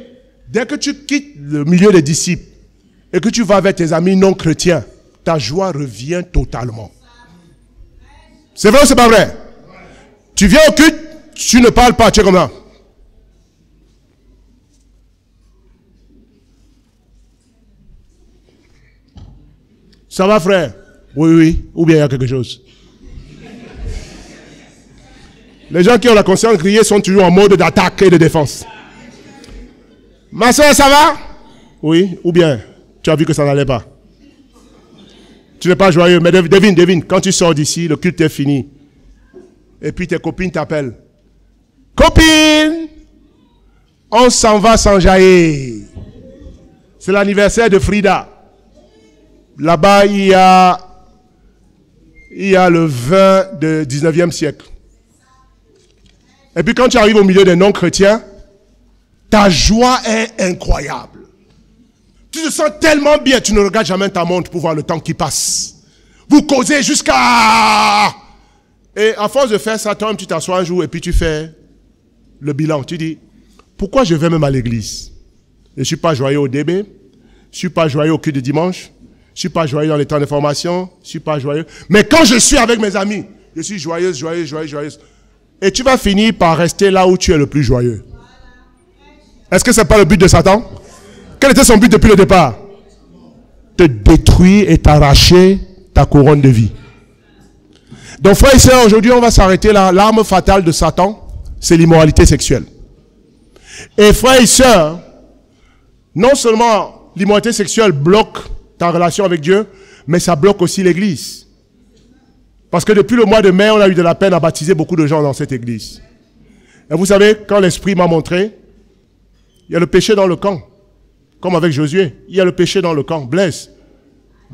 dès que tu quittes le milieu des disciples et que tu vas vers tes amis non chrétiens, ta joie revient totalement. C'est vrai ou c'est pas vrai? Tu viens au culte, tu ne parles pas, tu es comme ça. Ça va, frère? Oui, oui. Ou bien il y a quelque chose. Les gens qui ont la conscience grillée sont toujours en mode d'attaque et de défense. Ma soeur, ça va? Oui. Ou bien tu as vu que ça n'allait pas. Tu n'es pas joyeux. Mais devine, quand tu sors d'ici, le culte est fini. Et puis tes copines t'appellent. Copine, on s'en va s'enjailler. C'est l'anniversaire de Frida. Là-bas, il y a le vin du 19e siècle. Et puis quand tu arrives au milieu des non-chrétiens, ta joie est incroyable. Tu te sens tellement bien, tu ne regardes jamais ta montre pour voir le temps qui passe. Vous causez jusqu'à... Et à force de faire ça, toi-même, tu t'assois un jour et puis tu fais le bilan. Tu dis, pourquoi je vais même à l'église? Je ne suis pas joyeux au début, je ne suis pas joyeux au culte de dimanche, je ne suis pas joyeux dans les temps de formation, je ne suis pas joyeux. Mais quand je suis avec mes amis, je suis joyeuse. Et tu vas finir par rester là où tu es le plus joyeux. Est-ce que ce n'est pas le but de Satan? Quel était son but depuis le départ? Te détruire et t'arracher ta couronne de vie. Donc frères et sœurs, aujourd'hui on va s'arrêter là. L'arme fatale de Satan, c'est l'immoralité sexuelle. Et frères et sœurs, non seulement l'immoralité sexuelle bloque ta relation avec Dieu, mais ça bloque aussi l'église. Parce que depuis le mois de mai, on a eu de la peine à baptiser beaucoup de gens dans cette église. Et vous savez, quand l'Esprit m'a montré, il y a le péché dans le camp. Comme avec Josué, il y a le péché dans le camp. Blaise,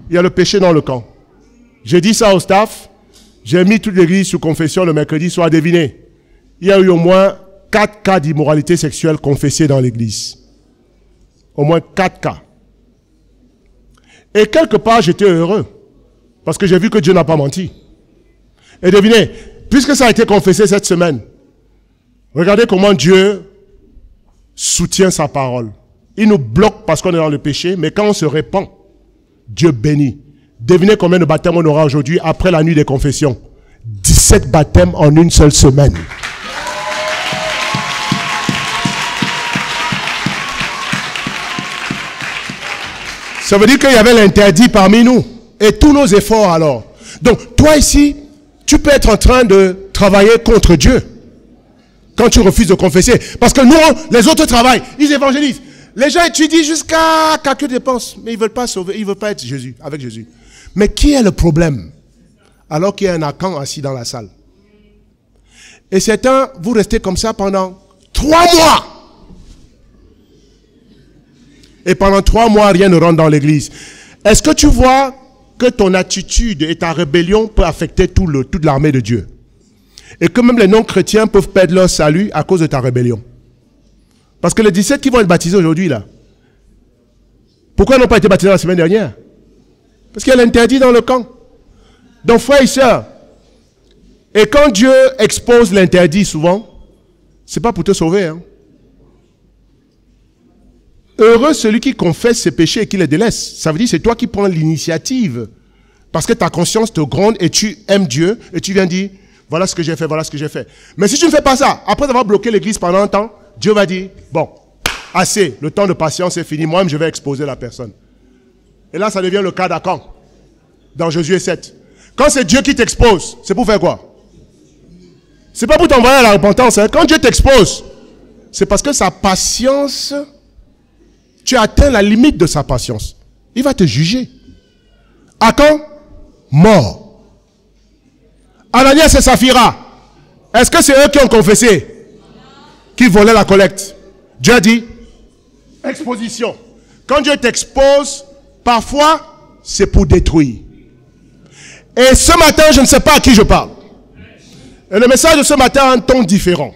il y a le péché dans le camp. J'ai dit ça au staff. J'ai mis toute l'église sous confession le mercredi soir. Devinez, il y a eu au moins 4 cas d'immoralité sexuelle confessés dans l'église. Au moins 4 cas. Et quelque part, j'étais heureux. Parce que j'ai vu que Dieu n'a pas menti. Et devinez, puisque ça a été confessé cette semaine, regardez comment Dieu soutient sa parole. Il nous bloque parce qu'on est dans le péché, mais quand on se répand, Dieu bénit. Devinez combien de baptêmes on aura aujourd'hui après la nuit des confessions. 17 baptêmes en une seule semaine. Ça veut dire qu'il y avait l'interdit parmi nous. Et tous nos efforts alors. Donc, toi ici, tu peux être en train de travailler contre Dieu. Quand tu refuses de confesser. Parce que nous, les autres travaillent. Ils évangélisent. Les gens étudient jusqu'à quelques dépenses. Mais ils ne veulent pas sauver. Ils ne veulent pas être Jésus, avec Jésus. Mais qui est le problème? Alors qu'il y a un Akan assis dans la salle. Et certains, vous restez comme ça pendant 3 mois. Et pendant 3 mois, rien ne rentre dans l'église. Est-ce que tu vois que ton attitude et ta rébellion peut affecter toute l'armée de Dieu? Et que même les non-chrétiens peuvent perdre leur salut à cause de ta rébellion. Parce que les 17 qui vont être baptisés aujourd'hui, là, pourquoi ils n'ont pas été baptisés la semaine dernière? Parce qu'il y a l'interdit dans le camp. Donc, frères et sœurs, et quand Dieu expose l'interdit souvent, ce n'est pas pour te sauver. Hein. Heureux celui qui confesse ses péchés et qui les délaisse. Ça veut dire que c'est toi qui prends l'initiative. Parce que ta conscience te gronde et tu aimes Dieu et tu viens dire, voilà ce que j'ai fait, voilà ce que j'ai fait. Mais si tu ne fais pas ça, après avoir bloqué l'église pendant un temps, Dieu va dire, bon, assez, le temps de patience est fini, moi-même je vais exposer la personne. Et là, ça devient le cas d'Akan, dans Josué 7. Quand c'est Dieu qui t'expose, c'est pour faire quoi? C'est pas pour t'envoyer à la repentance. Hein. Quand Dieu t'expose, c'est parce que sa patience, tu as atteint la limite de sa patience. Il va te juger. Akan, mort. Ananias et Saphira, est-ce que c'est eux qui ont confessé? Qui volaient la collecte? Dieu a dit, exposition. Quand Dieu t'expose, parfois, c'est pour détruire. Et ce matin, je ne sais pas à qui je parle. Et le message de ce matin a un ton différent.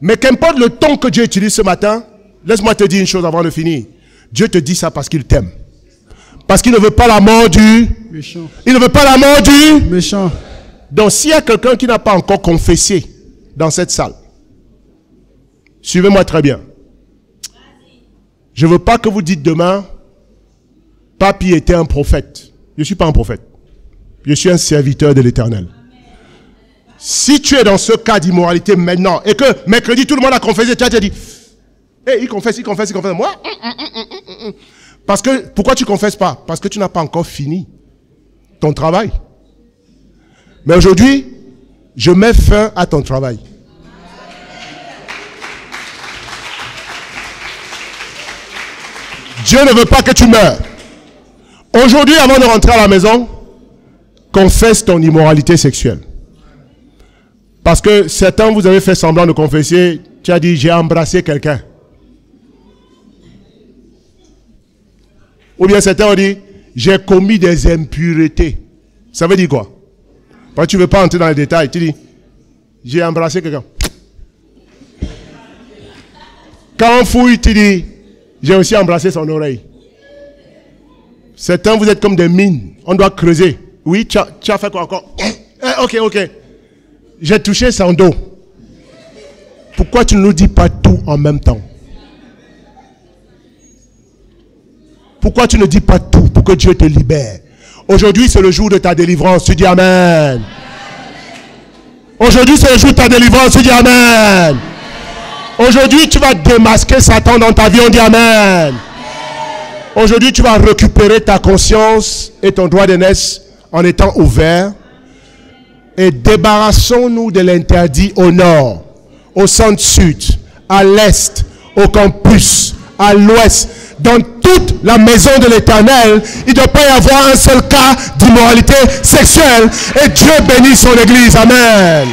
Mais qu'importe le ton que Dieu utilise ce matin, laisse-moi te dire une chose avant de finir. Dieu te dit ça parce qu'il t'aime. Parce qu'il ne veut pas la mort du méchant. Il ne veut pas la mort du méchant. Donc s'il y a quelqu'un qui n'a pas encore confessé dans cette salle, suivez-moi très bien. Je ne veux pas que vous dites demain, Papi était un prophète. Je ne suis pas un prophète. Je suis un serviteur de l'Éternel. Si tu es dans ce cas d'immoralité maintenant, et que mercredi tout le monde a confessé, tu as dit, hey, il confesse. Moi, parce que, pourquoi tu ne confesses pas? Parce que tu n'as pas encore fini ton travail. Mais aujourd'hui, je mets fin à ton travail. Dieu ne veut pas que tu meurs. Aujourd'hui, avant de rentrer à la maison, confesse ton immoralité sexuelle. Parce que certains, vous avez fait semblant de confesser, tu as dit, j'ai embrassé quelqu'un. Ou bien certains ont dit, j'ai commis des impuretés. Ça veut dire quoi? Parce que tu ne veux pas entrer dans les détails. Tu dis, j'ai embrassé quelqu'un. Quand on fouille, tu dis, j'ai aussi embrassé son oreille. Certains, vous êtes comme des mines. On doit creuser. Oui, tu as fait quoi encore? Ok. J'ai touché son dos. Pourquoi tu ne nous dis pas tout en même temps? Pourquoi tu ne dis pas tout pour que Dieu te libère? Aujourd'hui, c'est le jour de ta délivrance. Tu dis Amen. Aujourd'hui, c'est le jour de ta délivrance. Tu dis Amen. Aujourd'hui, tu vas démasquer Satan dans ta vie. On dit Amen. Aujourd'hui, tu vas récupérer ta conscience et ton droit d'aînesse en étant ouvert. Et débarrassons-nous de l'interdit au nord, au centre-sud, à l'est, au campus, à l'ouest. Dans toute la maison de l'Éternel, il ne doit pas y avoir un seul cas d'immoralité sexuelle. Et Dieu bénit son église. Amen.